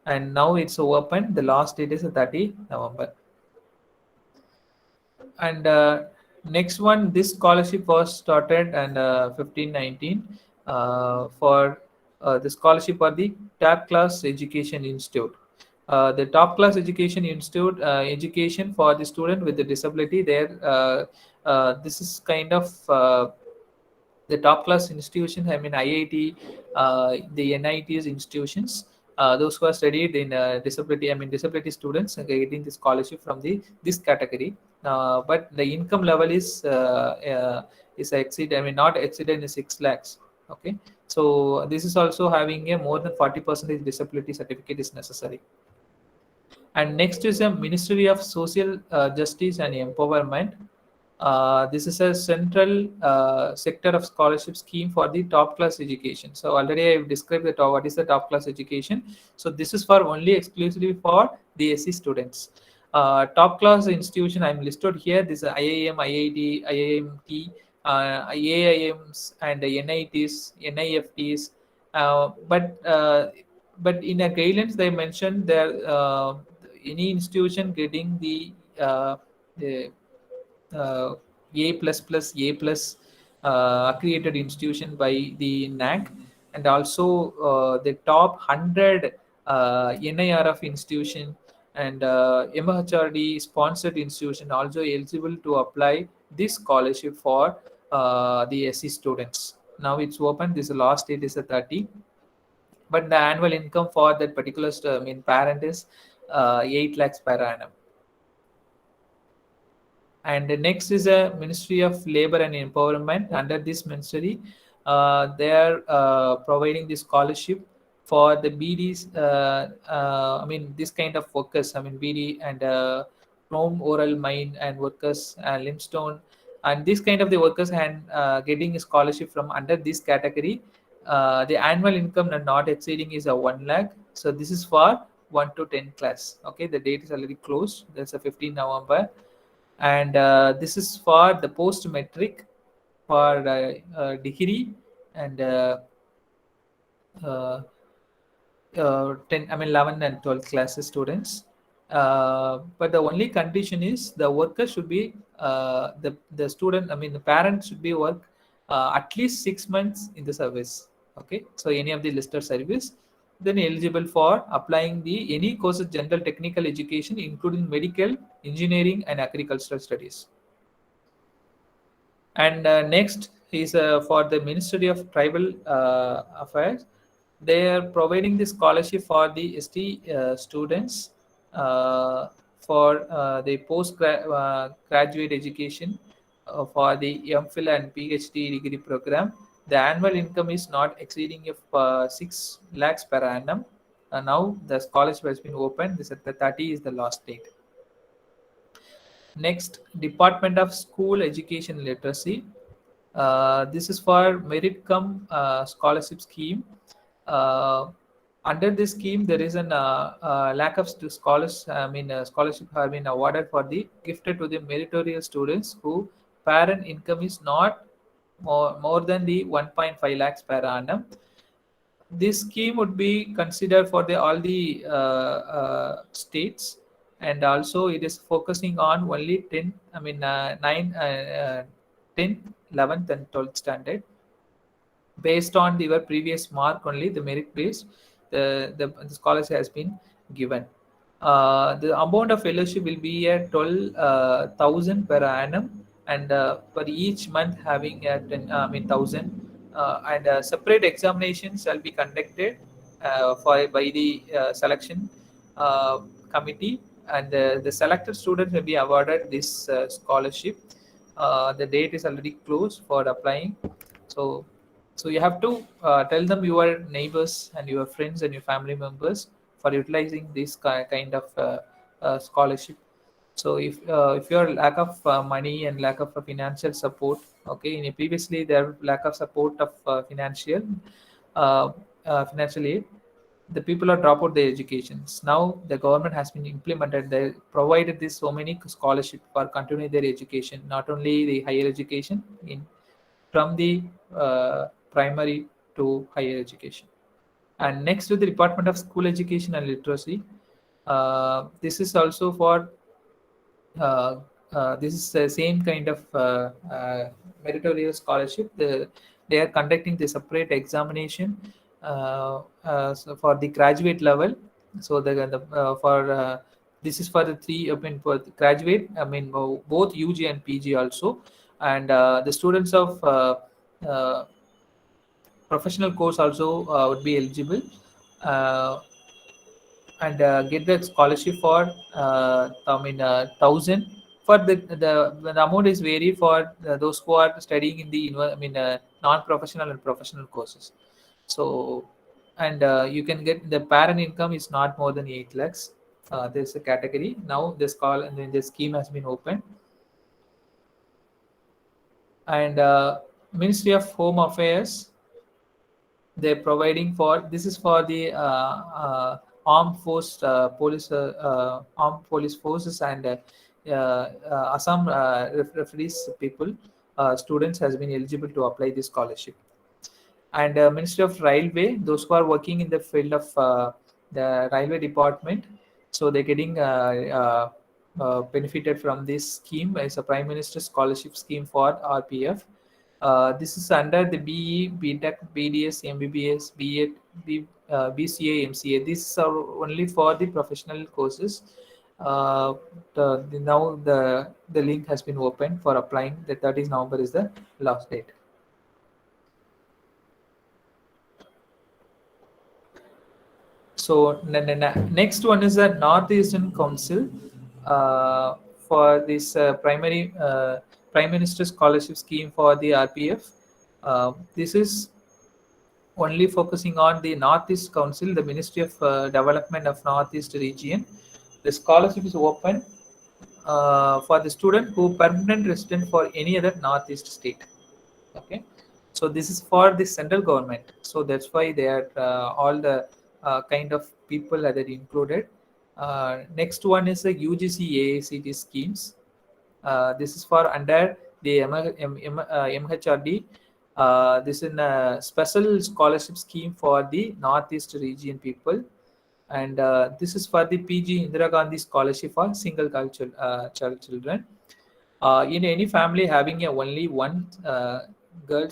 And now it's open. The last date is 30 November. And Next one, this scholarship was started and 1519 for the scholarship for the Top Class Education Institute. The Top Class Education Institute, education for the student with the disability. There, this is kind of the top class institutions. I mean, IIT, the NITs institutions. Those who are studied in disability, I mean, disability students are getting the scholarship from the this category. But the income level is exceed. I mean, not exceeded in 6 lakhs. Okay, so this is also having a more than 40% disability certificate is necessary. And next is a Ministry of Social Justice and Empowerment. This is a central sector of scholarship scheme for the top class education. So already I've described the what is the top class education. So this is for only exclusively for the SC students. Top class institution I'm listed here. This is IIM, IIT, IIMT, AIMs, and NITs, NIFTs. But in a guidelines they mentioned there any institution getting the A plus plus A plus accredited institution by the NAC, and also the top 100 NIRF institution and MHRD sponsored institution also eligible to apply this scholarship for the SC students. Now it's open. This last date is the 30, but the annual income for that particular parent is 8 lakhs per annum. And the next is a Ministry of Labor and Empowerment. Under this ministry, they are providing the scholarship for the BDs. I mean, this kind of workers. I mean, BD and home oral mine and workers, limestone, and this kind of the workers and getting a scholarship from under this category. The annual income not exceeding is a 1 lakh. So this is for 1 to 10 class. Okay, the date is already closed. That's a 15 November. And this is for the post metric for degree and 11 and 12 classes students. But the only condition is the worker should be the student. I mean, the parent should be work at least 6 months in the service. Okay, so any of the listed service, then eligible for applying the any courses general technical education including medical, engineering, and agricultural studies. And next is for the Ministry of Tribal Affairs. They are providing the scholarship for the ST students for the graduate education for the MPhil and PhD degree program. The annual income is not exceeding 6 lakhs per annum. Now the scholarship has been opened. This at the 30 is the last date. Next, Department of School Education Literacy. This is for merit cum scholarship scheme. Under this scheme, there is an lack of scholars. I mean, scholarship have been awarded for the gifted to the meritorious students who parent income is not more than the 1.5 lakhs per annum. This scheme would be considered for all the states, and also it is focusing on only 10, 10th, 11th, and 12th standard. Based on your previous mark only, the merit based, the scholarship has been given. The amount of fellowship will be at 12,000 per annum, and for each month having at 1,000. And separate examinations shall be conducted by the selection committee, and the selected students will be awarded this scholarship. The date is already closed for applying. So you have to tell them your neighbors and your friends and your family members for utilizing this kind of scholarship. So if your lack of money and lack of financial support, okay, previously there lack of support of financial aid, the people are drop out their educations. Now the government has been implemented. They provided this so many scholarship for continuing their education, not only the higher education from the primary to higher education. And next to the Department of School Education and Literacy, this is also for this is the same kind of meritorious scholarship. They are conducting the separate examination so for the graduate level. So this is for the three. I mean, for the graduate. I mean, both UG and PG also, and the students of professional course also would be eligible. And get the scholarship for 1,000 for the amount is vary for those who are studying in the non-professional and professional courses. So and you can get the parent income is not more than 8 lakhs. There's a category now. The scheme has been opened, and Ministry of Home Affairs, they're providing for this is for the armed police forces and Assam referees people, students has been eligible to apply this scholarship. And Ministry of Railway, those who are working in the field of the railway department, so they're getting benefited from this scheme. It's a Prime Minister's scholarship scheme for RPF. This is under the BE, BTech, BDS, MBBS, B.Ed, BCA, MCA. These are only for the professional courses. Now the link has been opened for applying. The 30th November is the last date. So next one is the Northeastern Council for this Prime Minister Scholarship Scheme for the RPF. This is only focusing on the Northeast Council, the Ministry of Development of Northeast Region. The scholarship is open for the student who permanent resident for any other Northeast state. Okay, so this is for the central government. So that's why they are all the kind of people that are included. Next one is the UGC AICT schemes. This is for under the MHRD. This is a special scholarship scheme for the Northeast region people, and this is for the PG Indira Gandhi scholarship for single girl children. In any family having only one girl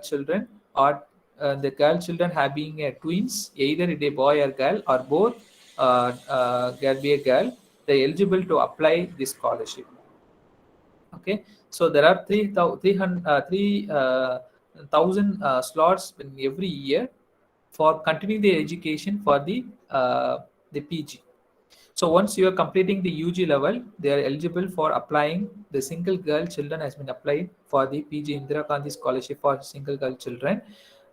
children, or the girl children having twins, either it a boy or girl, or both girl be a girl, they are eligible to apply this scholarship. Okay, so there are 3,000 slots in every year for continuing the education for the PG. So once you are completing the UG level, they are eligible for applying. The single girl children has been applied for the PG Indira Gandhi scholarship for single girl children.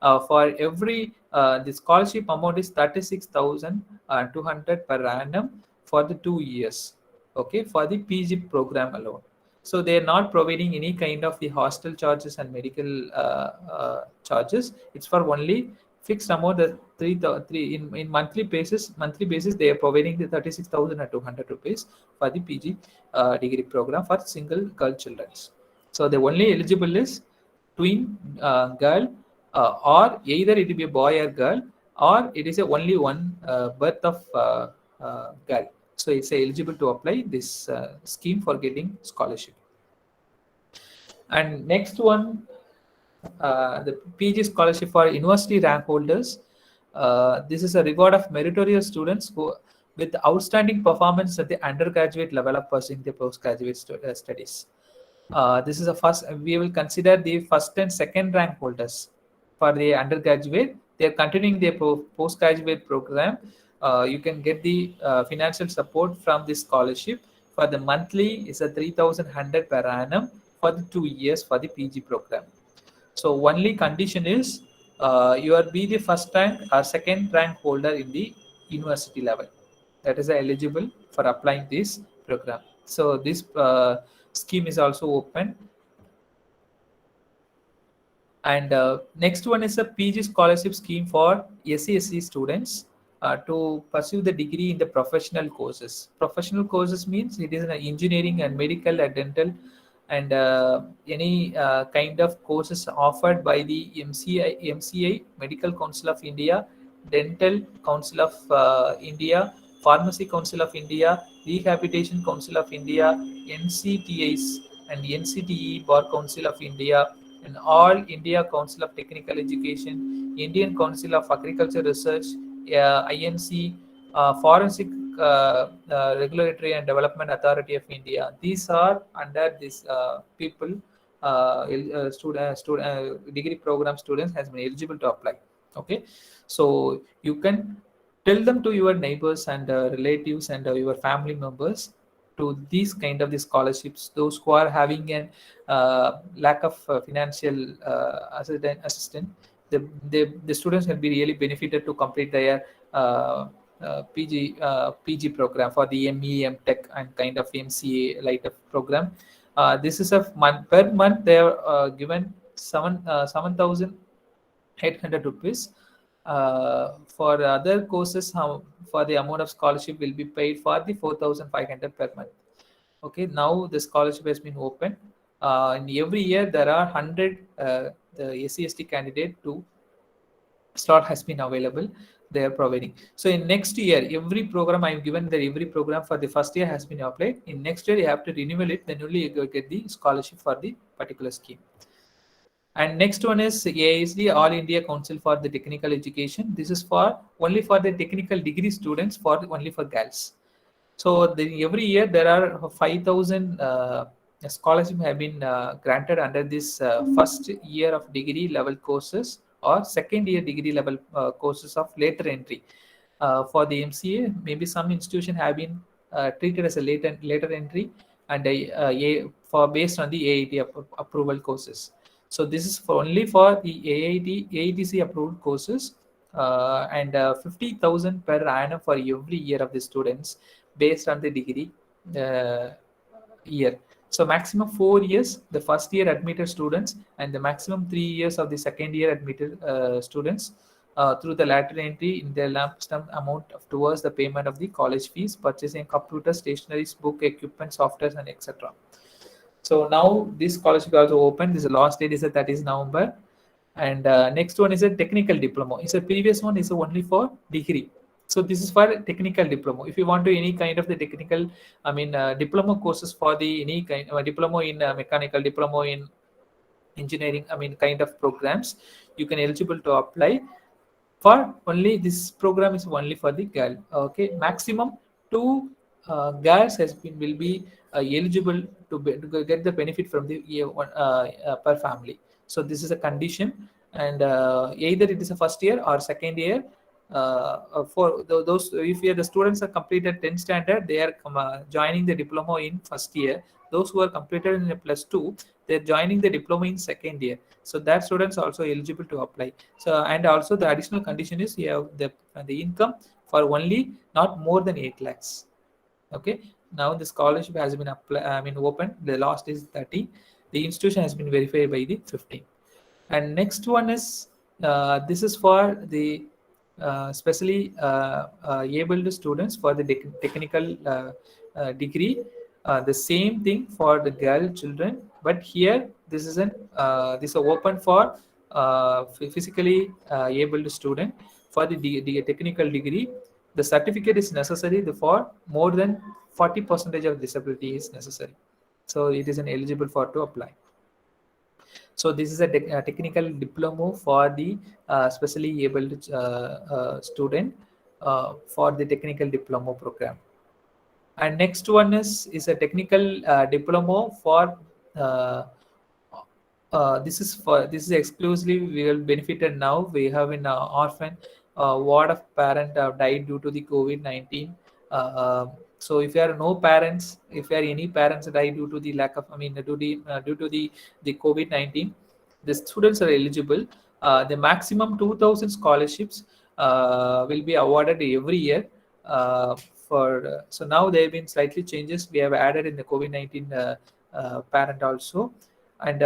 For every the scholarship amount is 36,200 per annum for the 2 years. Okay, for the PG program alone. So they are not providing any kind of the hostel charges and medical charges. It's for only fixed amount, the in monthly basis. Monthly basis, they are providing the 36,200 rupees for the PG degree program for single girl children. So the only eligible is twin girl, or either it will be a boy or girl, or it is only one birth of girl. So it's eligible to apply this scheme for getting scholarship. And next one, the PG scholarship for university rank holders. This is a reward of meritorious students who with outstanding performance at the undergraduate level of pursuing their postgraduate studies. This is a first. We will consider the first and second rank holders for the undergraduate. They are continuing their postgraduate program. You can get the financial support from this scholarship. For the monthly is a 3,100 per annum for the 2 years for the PG program. So only condition is you are be the first rank or second rank holder in the university level. That is eligible for applying this program. So this scheme is also open. And next one is a PG scholarship scheme for SC students to pursue the degree in the professional courses. Professional courses means it is an engineering and medical and dental and any kind of courses offered by the MCI, Medical Council of India, Dental Council of India, Pharmacy Council of India, Rehabilitation Council of India, NCTIs and NCTE Bar Council of India, and All India Council of Technical Education, Indian Council of Agriculture Research, INC, Forensic Regulatory and Development Authority of India. These are under this people, degree program students has been eligible to apply. Okay, so you can tell them to your neighbors and relatives and your family members to these kind of the scholarships. Those who are having an lack of financial assistance, the students will be really benefited to complete their PG program for the ME, Tech and kind of MCA light of program. This is a month per month they are given 7,800 rupees. For other courses, for the amount of scholarship will be paid for the 4,500 per month. Okay, now the scholarship has been open. In every year there are 100 the SC/ST candidate to slot has been available. They are providing. So in next year, every program I've given that every program for the first year has been applied. In next year, you have to renewal it. Then only you get the scholarship for the particular scheme. And next one is AISD, All India Council for the Technical Education. This is for only for the technical degree students, for only for girls. So every year there are 5,000 scholarships have been granted under this first year of degree level courses or second year degree level courses of later entry. For the MCA, maybe some institution have been treated as a later entry and for based on the AIT approval courses. So this is for only for the AITC approved courses and 50,000 per annum for every year of the students based on the degree year. So maximum 4 years, the first year admitted students, and the maximum 3 years of the second year admitted students through the lateral entry in their lump sum amount towards the payment of the college fees, purchasing computer, stationaries, book, equipment, softwares, and etc. So now this scholarship also open. This is the last date is the 30th November, and next one is a technical diploma. It's a previous one is only for degree. So this is for technical diploma. If you want to any kind of the technical, diploma courses for the any kind diploma in mechanical, diploma in engineering, kind of programs, you can eligible to apply for only this program is only for the girl. Okay, maximum 2 girls will be eligible to get the benefit from the year per family. So this is a condition, and either it is a first year or second year. For those, if the students are completed 10th standard, they are joining the diploma in first year. Those who are completed in a +2, they're joining the diploma in second year. So that students also eligible to apply. So, and also the additional condition is you have the income for only not more than 8 lakhs. Okay, now the scholarship has been opened. The last is 30. The institution has been verified by the 15. And next one is this is for the especially able students for the technical degree. The same thing for the girl children, but here this is open for physically able student. For the technical degree, the certificate is necessary for more than 40% of disability is necessary. So it is an eligible for to apply. So this is a technical diploma for the specially able student for the technical diploma program. And next one is a technical diploma for this is exclusively we will benefited now. We have in orphan ward of parent died due to the COVID-19. So if you are no parents, if you are any parents died due to the lack of, due to the COVID-19, the students are eligible. The maximum 2,000 scholarships will be awarded every year. So now there have been slightly changes. We have added in the COVID-19 parent also, and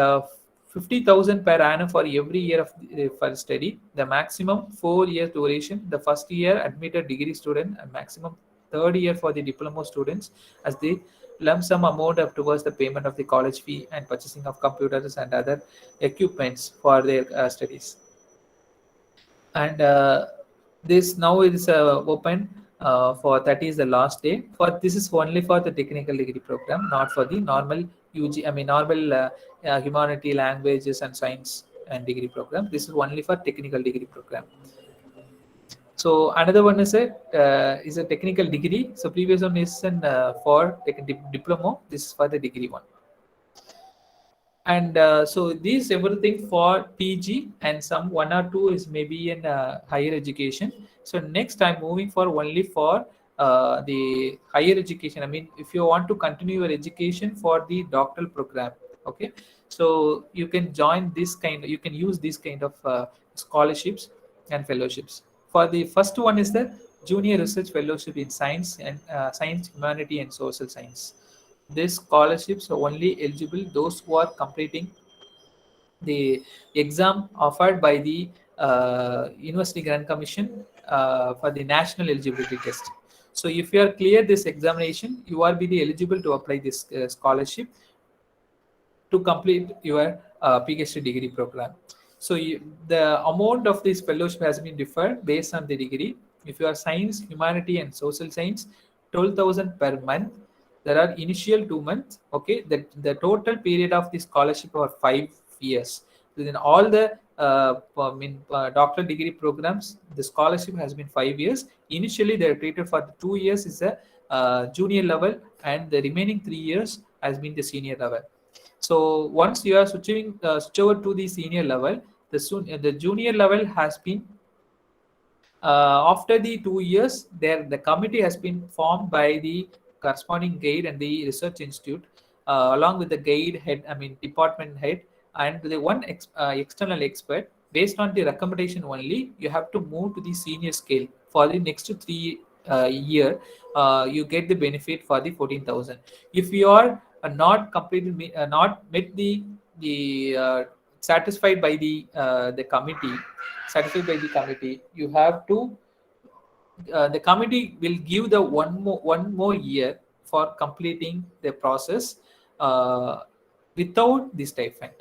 50,000 per annum for every year of for study. The maximum 4 year duration. The first year admitted degree student, and maximum third year for the diploma students, as the lump sum amount up towards the payment of the college fee and purchasing of computers and other equipments for their studies. And this now is open. For 30 is the last day. For this is only for the technical degree program, not for the normal UG. I mean normal humanity, languages, and science and degree program. This is only for technical degree program. So another one is a technical degree. So previous one is for diploma. This is for the degree one. And so these everything for PG, and some one or two is maybe in higher education. So next I'm moving for only for the higher education. I mean, if you want to continue your education for the doctoral program, okay, so you can join this kind. You can use this kind of scholarships and fellowships. For the first one is the Junior Research Fellowship in Science and Science, Humanity, and Social Science. These scholarships are only eligible those who are completing the exam offered by the University Grant Commission for the national eligibility test. So if you are clear this examination, you are be eligible to apply this scholarship to complete your PhD degree program. So the amount of this fellowship has been differed based on the degree. If you are science, humanity, and social science, 12,000 per month. There are initial 2 months. Okay, the total period of the scholarship are 5 years. Within all the doctoral degree programs, the scholarship has been 5 years. Initially, they are treated for the 2 years is a junior level, and the remaining 3 years has been the senior level. So once you are switch over to the senior level, the junior level has been after the 2 years. The committee has been formed by the corresponding guide and the research institute, along with the guide head, department head, and the one external expert. Based on the recommendation only, you have to move to the senior scale. For the next 3 year, you get the benefit for the 14,000. If you are not completed, not met the satisfied by the committee, you have to. The committee will give the one more year for completing the process without the stipend.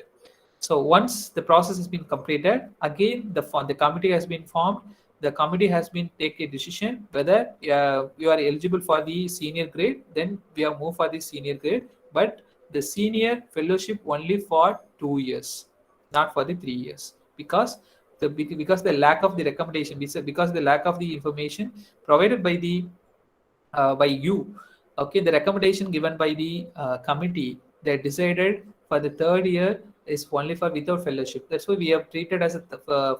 So once the process has been completed, again the committee has been formed. The committee has been take a decision whether you are eligible for the senior grade. Then we have moved for the senior grade, but the senior fellowship only for 2 years, not for the 3 years, because the lack of the recommendation, because the lack of the information provided by the by you. Okay, the recommendation given by the committee, they decided for the 3rd year is only for without fellowship. That's why we have treated as a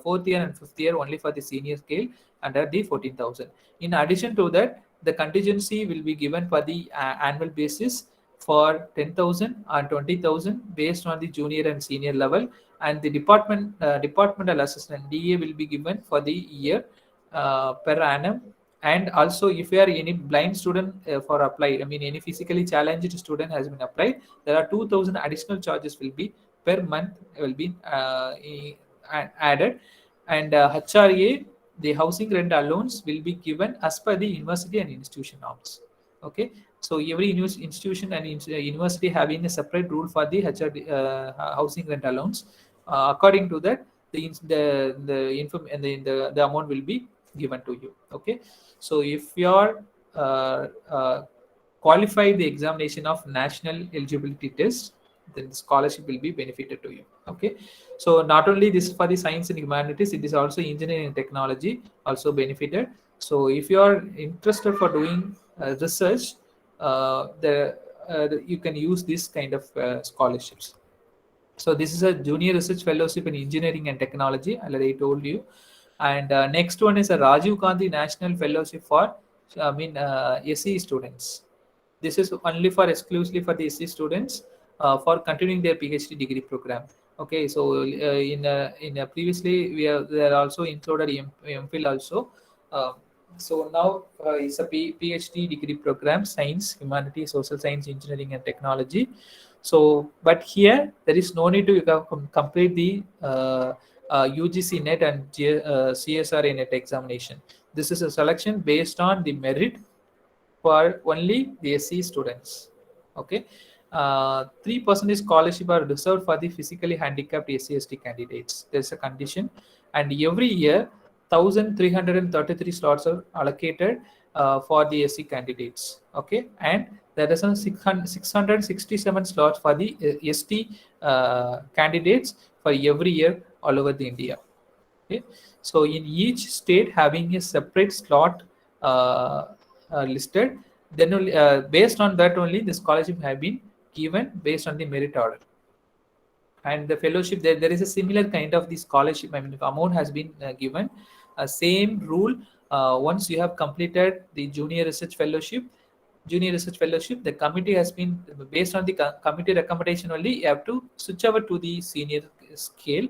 4th year and 5th year only for the senior scale under the 14,000. In addition to that, the contingency will be given for the annual basis for 10,000 or 20,000 based on the junior and senior level, and the departmental assistant DA will be given for the year per annum. And also, if you are any blind student for applied, any physically challenged student has been applied, there are 2,000 additional charges will be per month will be added. And HRA, the housing rent allowance, will be given as per the university and institution norms. Okay, so every institution and university having a separate rule for the housing rent allowance. According to that, the amount will be given to you. Okay, so if you are qualified the examination of national eligibility test, then the scholarship will be benefited to you. Okay, so not only this for the science and humanities, it is also engineering and technology also benefited. So if you are interested for doing research, you can use this kind of scholarships. So this is a junior research fellowship in engineering and technology, as I told you. And next one is a Rajiv Gandhi National Fellowship for SC students. This is only for exclusively for the SC students for continuing their PhD degree program. Okay, so previously they are also included MPhil also. So now it's a PhD degree program, science, humanity, social science, engineering, and technology. So, but here there is no need to complete the UGC NET and CSRA NET examination. This is a selection based on the merit for only the SC students. Okay, 3% scholarship are reserved for the physically handicapped SC/ST candidates. There's a condition, and every year 1,333 slots are allocated, for the SC candidates. Okay, and there is some 667 slots for the ST candidates for every year all over the India. Okay, so in each state having a separate slot listed, then only, based on that only the scholarship have been given based on the merit order. And the fellowship, there is a similar kind of the scholarship, I mean, if amount has been given, same rule. Once you have completed the junior research fellowship, the committee has been based on the committee recommendation only, you have to switch over to the senior scale.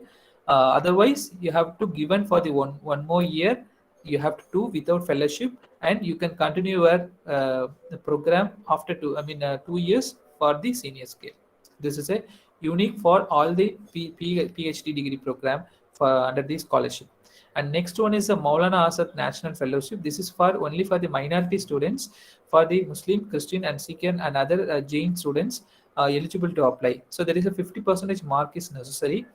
Otherwise you have to given for the one more year, you have to do without fellowship, and you can continue your the program after 2 years for the senior scale. This is a unique for all the PhD degree program for under the scholarship. And next one is the Maulana Azad National Fellowship. This is for only for the minority students, for the Muslim, Christian, and Sikh and other Jain students eligible to apply. So there is a 50% mark is necessary.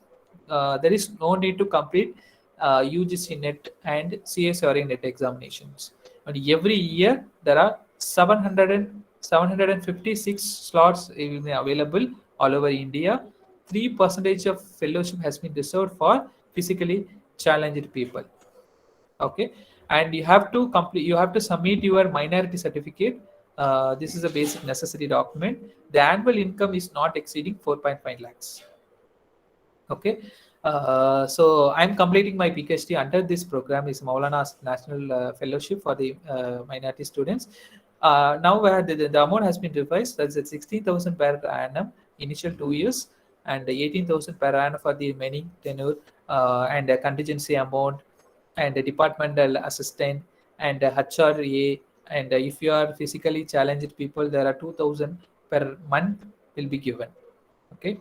There is no need to complete UGC NET and CSRE NET examinations. And every year there are 756 slots available all over India. 3% of fellowship has been reserved for physically challenged people. Okay, and you have to submit your minority certificate. This is a basic necessary document. The annual income is not exceeding 4.5 lakhs. Okay, so I'm completing my PhD under this program is Maulana National Fellowship for the minority students. Now where the amount has been revised, that's at 16,000 per annum initial 2 years, and 18,000 per annum for the remaining tenure, and a contingency amount, and a departmental assistant, and a HRA, and if you are physically challenged people, there are 2,000 per month will be given. Okay.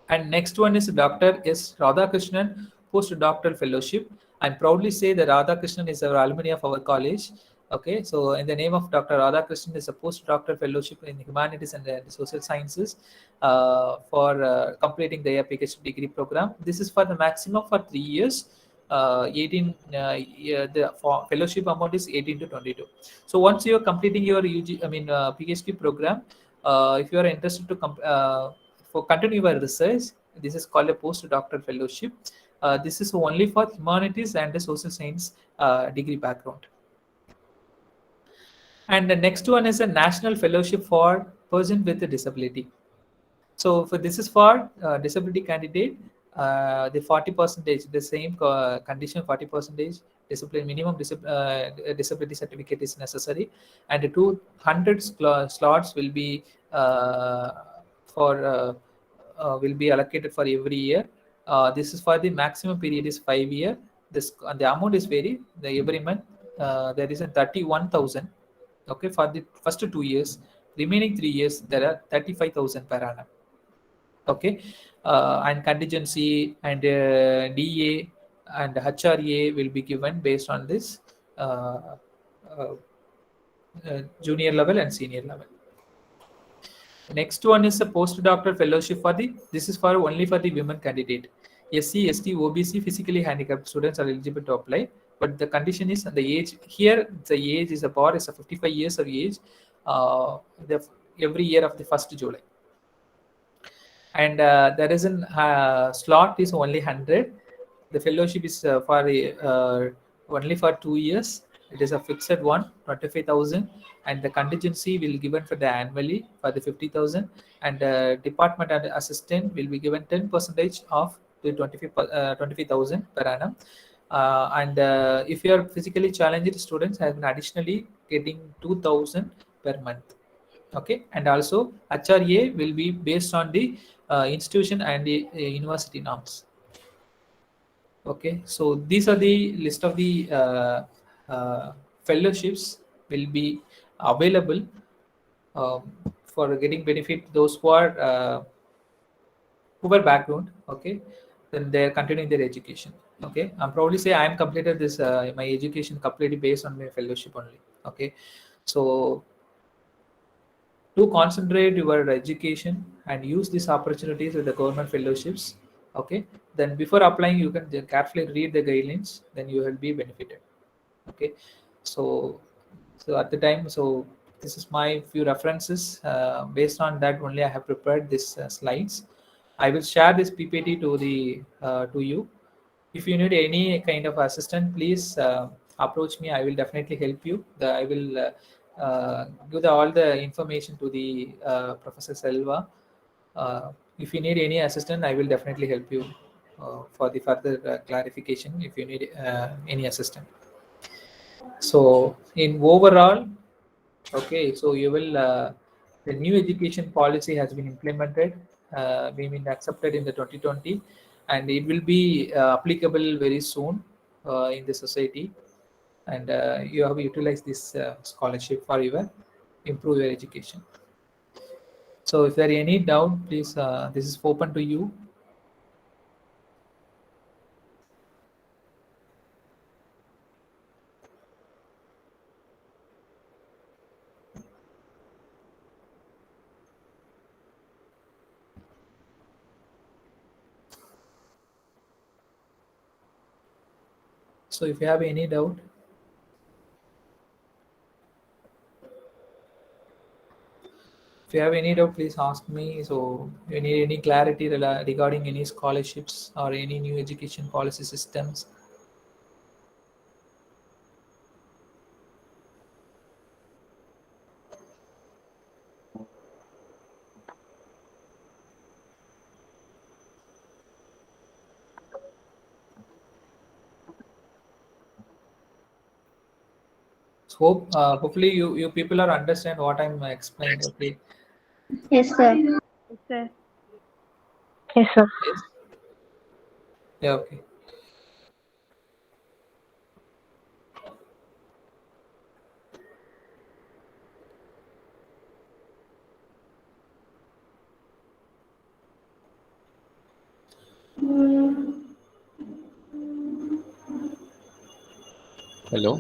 And next one is Dr. S. Radhakrishnan Postdoctoral Fellowship. I'm proudly say that Radhakrishnan is our alumni of our college. Okay, so in the name of Dr. Radhakrishnan is a postdoctoral fellowship in humanities and social sciences for completing the PhD degree program. This is for the maximum for 3 years. The fellowship amount is 18 to 22. So once you are completing your PhD program, if you are interested to for continue your research, this is called a postdoctoral fellowship. This is only for humanities and the social science degree background. And the next one is a national fellowship for person with a disability. So for this is for disability candidate, the 40%, the same condition, 40% discipline minimum disability certificate is necessary, and the 200 slots will be will be allocated for every year. This is for the maximum period is 5 years. This the amount is vary every month. There is a 31,000. Okay, for the first 2 years, remaining 3 years there are 35,000 per annum. Okay, and contingency and DA and HRA will be given based on this junior level and senior level. Next one is a postdoctoral fellowship for this is for only for the women candidate. SC, ST, OBC, physically handicapped students are eligible to apply, but the condition is the age. Here the age is a bar is a 55 years of age every year of the 1st July. And there is a slot is only 100. The fellowship is for only for 2 years. It is a fixed one, 25,000, and the contingency will given for the annually for the 50,000, and department and assistant will be given 10% of the 25,000 per annum. And if you are physically challenged students, have been additionally getting 2,000 per month. Okay, and also HRA will be based on the institution and the university norms. Okay, so these are the list of the fellowships will be available for getting benefit those who are poor background. Okay, then they are continuing their education. Okay, I'm proudly say I am completed this my education completely based on my fellowship only. Okay, so to concentrate your education and use these opportunities with the government fellowships. Okay, then before applying you can carefully read the guidelines, then you will be benefited. Okay, so So at the time, so this is my few references. Based on that only I have prepared this slides. I will share this PPT to you. If you need any kind of assistance, please approach me. I will definitely help you. I will give all the information to the Professor Selva. If you need any assistance, I will definitely help you for the further clarification if you need any assistance. So in overall, okay, so you will the new education policy has been implemented, been accepted in the 2020, and it will be applicable very soon in the society, and you have utilized this scholarship for your improve your education. So if there are any doubt, please, this is open to you. So if you have any doubt, please ask me. So you need any clarity regarding any scholarships or any new education policy systems? So hopefully you people are understand what I'm explaining. Okay. Yes, sir. Sir. Yes, sir. Yes. Yeah. Okay. Hello.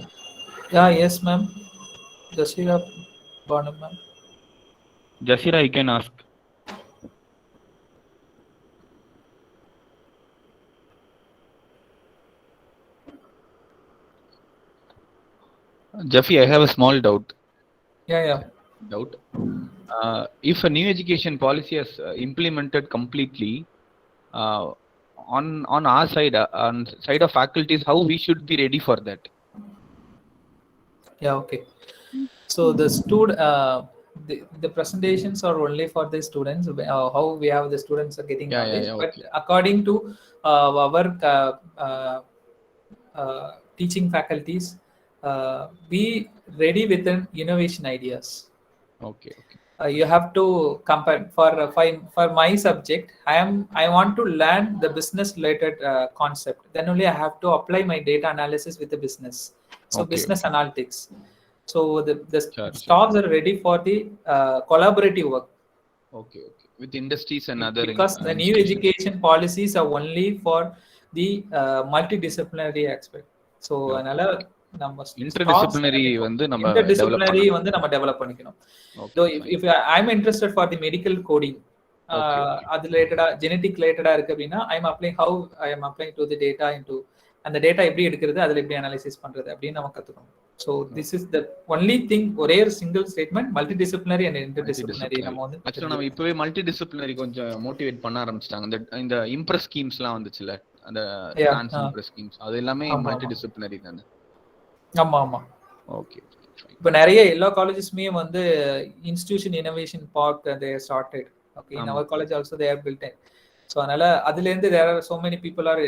Yeah. Yes, ma'am. Jasira Bonham, ma'am. Jasira, you can ask. Jeffy, I have a small doubt. Yeah. If a new education policy is implemented completely, on our side, on side of faculties, how we should be ready for that? Yeah. Okay. So the the presentations are only for the students. How we have the students are getting knowledge, but okay. according to our teaching faculties, be ready with an innovation ideas. Okay. You have to compare for my subject. I want to learn the business related concept. Then only I have to apply my data analysis with the business. So Okay, business analytics. So the Sure. staffs are ready for the collaborative work. Okay. With industries and other Because the new institutions. education policies are only for the multidisciplinary aspect. So அதனால நம்ம Interdisciplinary வந்து நம்ம interdisciplinary வந்து நம்ம develop பண்ணிக்கணும். Okay, So if I'm interested for the medical coding, அது ரிலேட்டடா genetic ரிலேட்டடா இருக்கு அப்படின்னா I'm applying to the data into அந்த டேட்டா எப்படி எடுக்கிறது, அதுல எப்படி அனாலிசிஸ் பண்றது அப்படின்னு நம்ம கத்துக்கணும். So this is the only thing, ஒரே ஒரு single statement, multidisciplinary and interdisciplinary. நம்ம வந்து ஆக்சுவலா நம்ம இப்பவே மல்டி டிசிப்ளினரி கொஞ்சம் மோட்டிவேட் பண்ண ஆரம்பிச்சிட்டாங்க. இந்த இம்ப்ரெஸ் ஸ்கீம்ஸ்லாம் வந்துச்சுல, அந்த டான்ஸ் இம்ப்ரெஸ் ஸ்கீம்ஸ், அது எல்லாமே மல்டி டிசிப்ளினரி தானே? ஆமா. ஓகே. இப்போ நிறைய எல்லா காலேஜஸ்மே வந்து institution innovation park they started. Okay, in our college also they are built in. So அதனால அதுல இருந்து there are so many people are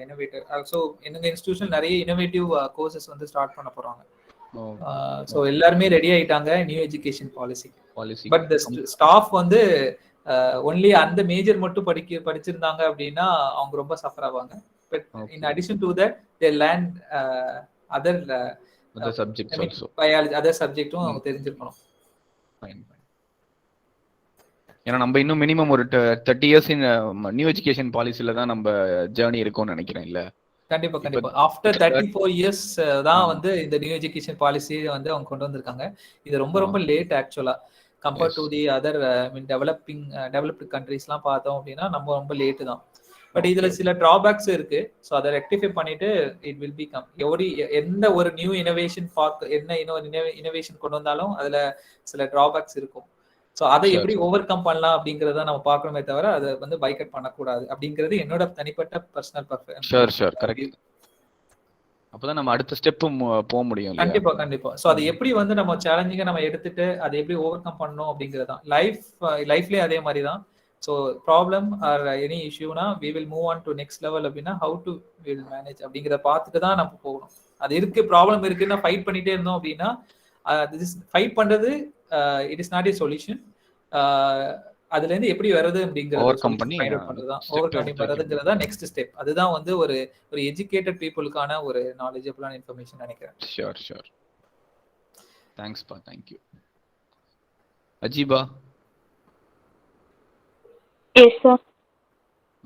innovator. Also எங்க இன்ஸ்டிடியூஷன் நிறைய இன்னோவேட்டிவ் கோர்சஸ் வந்து ஸ்டார்ட் பண்ண போறாங்க. ஸோ எல்லாருமே ரெடி ஆயிட்டாங்க new education policy. But the staff வந்து ஒன்லி அந்த மேஜர் மட்டும் படிச்சிருந்தாங்க அப்படின்னா அவங்க ரொம்ப சஃபர் ஆவாங்க. But in addition to that they learn other subjects also, biology other சப்ஜெக்ட்டும் அவங்க தெரிஞ்சிருக்கணும். ஏன்னா நம்ம இன்னும் மினிமம் ஒரு 30 இயர்ஸ் இன் நியூ எஜுகேஷன் பாலிசில தான் நம்ம ஜர்னி இருக்கும்னு நினைக்கிறேன். இல்ல கண்டிப்பா ஆஃப்டர் 34 இயர்ஸ் தான் வந்து இந்த நியூ எஜுகேஷன் பாலிசி வந்து அவங்க கொண்டு வந்திருக்காங்க. இது ரொம்ப லேட் ஆக்சுவலா compared to the other developed கண்ட்ரீஸ்லாம் பார்த்தோம் அப்படின்னா நம்ம ரொம்ப லேட்டு தான். பட் இதுல சில டிராபேக்ஸ் இருக்கு. ஸோ அதை ரெக்டிஃபை பண்ணிட்டு இட் வில் பி கம் எந்த ஒரு நியூ இனோவேஷன் என்ன இனோவேஷன் கொண்டு வந்தாலும் அதுல சில டிராபேக்ஸ் இருக்கும். ஸோ அதை எப்படி ஓவர் கம் பண்ணலாம் அப்படிங்கறத நம்ம பார்க்கணுமே தவிர அதை வந்து பைக்கட் பண்ணக்கூடாது அப்படிங்கிறது என்னோட தனிப்பட்ட பர்சனல் கரெக்ட். அப்பதான் நம்ம அடுத்த ஸ்டெப் போக முடியும். கண்டிப்பா. ஸோ அதை எப்படி வந்து நம்ம சேலஞ்சிங்கா நம்ம எடுத்துட்டு அதை எப்படி ஓவர் கம் பண்ணணும் அப்படிங்கிறது தான் லைஃப்லயே அதே மாதிரி தான். ஸோ ப்ராப்ளம் ஆர் எனி இஷ்யூனா we will move on to next level அப்படின்னா ஹவு டு வில் மேனேஜ் அப்படிங்கிறத பார்த்துட்டு தான் நம்ம போகணும். அது இருக்கு, ப்ராப்ளம் இருக்குன்னா ஃபைட் பண்ணிட்டே இருந்தோம் அப்படின்னா ஃபைட் பண்றது it is not a solution. அதுல இருந்து எப்படி வருது அப்படிங்கறது ஓவர் கம் பண்றதுங்கிறதா நெக்ஸ்ட் ஸ்டெப். அதுதான் வந்து ஒரு எஜுகேட்டட் பீப்புளுக்கான ஒரு நாலேஜபிளான இன்ஃபர்மேஷன் நினைக்கிறேன். ஷூர். தேங்க்ஸ் பா. Thank you. Ajeeba. Yes, sir.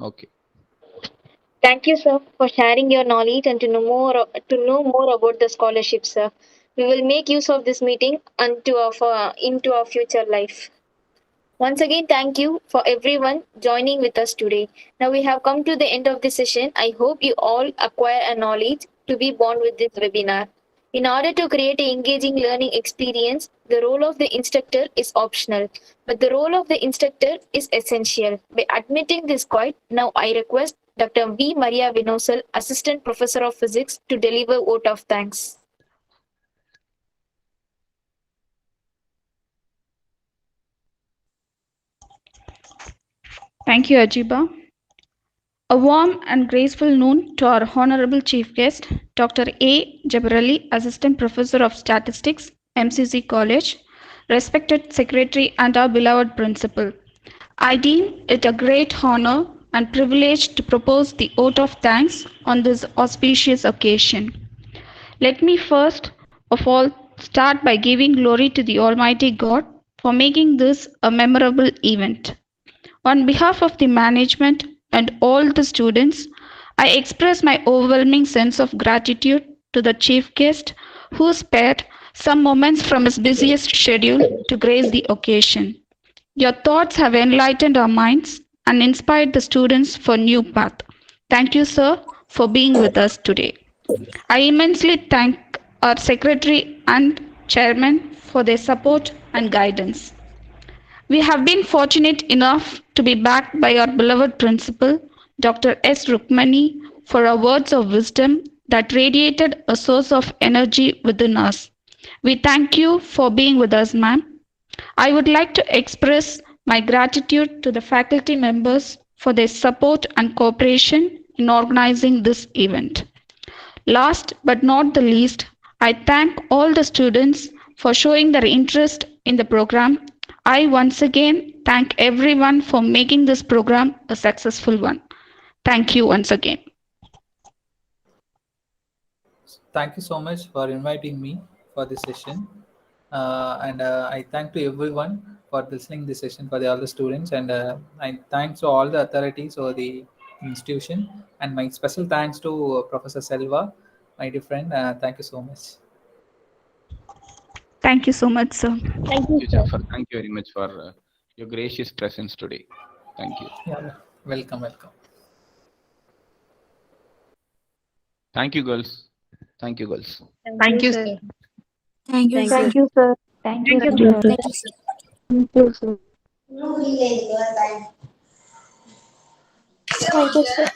Okay. Thank you, sir, for sharing your knowledge and to know more about the scholarship, sir. We will make use of this meeting into our future life. Once again, thank you for everyone joining with us today. Now we have come to the end of this session. I hope you all acquire a knowledge to be born with this webinar. In order to create an engaging learning experience, the role of the instructor is optional, but the role of the instructor is essential. By admitting this point, now I request Dr. V. Maria Vinosal, Assistant Professor of Physics, to deliver vote of thanks. Thank you, Ajiba. A warm and graceful noon to our Honorable Chief Guest, Dr. A. Jabarali, Assistant Professor of Statistics, MCC College, respected Secretary and our beloved Principal. I deem it a great honor and privilege to propose the vote of thanks on this auspicious occasion. Let me first of all start by giving glory to the Almighty God for making this a memorable event. On behalf of the management and all the students, I express my overwhelming sense of gratitude to the chief guest who spared some moments from his busiest schedule to grace the occasion. Your thoughts have enlightened our minds and inspired the students for new path. Thank you, sir, for being with us today. I immensely thank our secretary and chairman for their support and guidance. We have been fortunate enough to be backed by our beloved principal, Dr. S. Rukmani, for our words of wisdom that radiated a source of energy within us. We thank you for being with us, ma'am. I would like to express my gratitude to the faculty members for their support and cooperation in organizing this event. Last but not the least, I thank all the students for showing their interest in the program. I once again thank everyone for making this program a successful one. Thank you once again. Thank you so much for inviting me for this session. And I thank to everyone for listening this session for all the students. And I thanks to all the authorities or the institution. And my special thanks to Professor Selva, my dear friend. Thank you so much. Thank you so much, sir. Thank you, Jafar. Thank you very much for your gracious presence today. Thank you. Yeah, welcome. Thank you, girls. Thank you, girls. Thank you, sir. Thank you, Thank you, sir. Thank you, sir. Thank you, sir. Thank you, sir.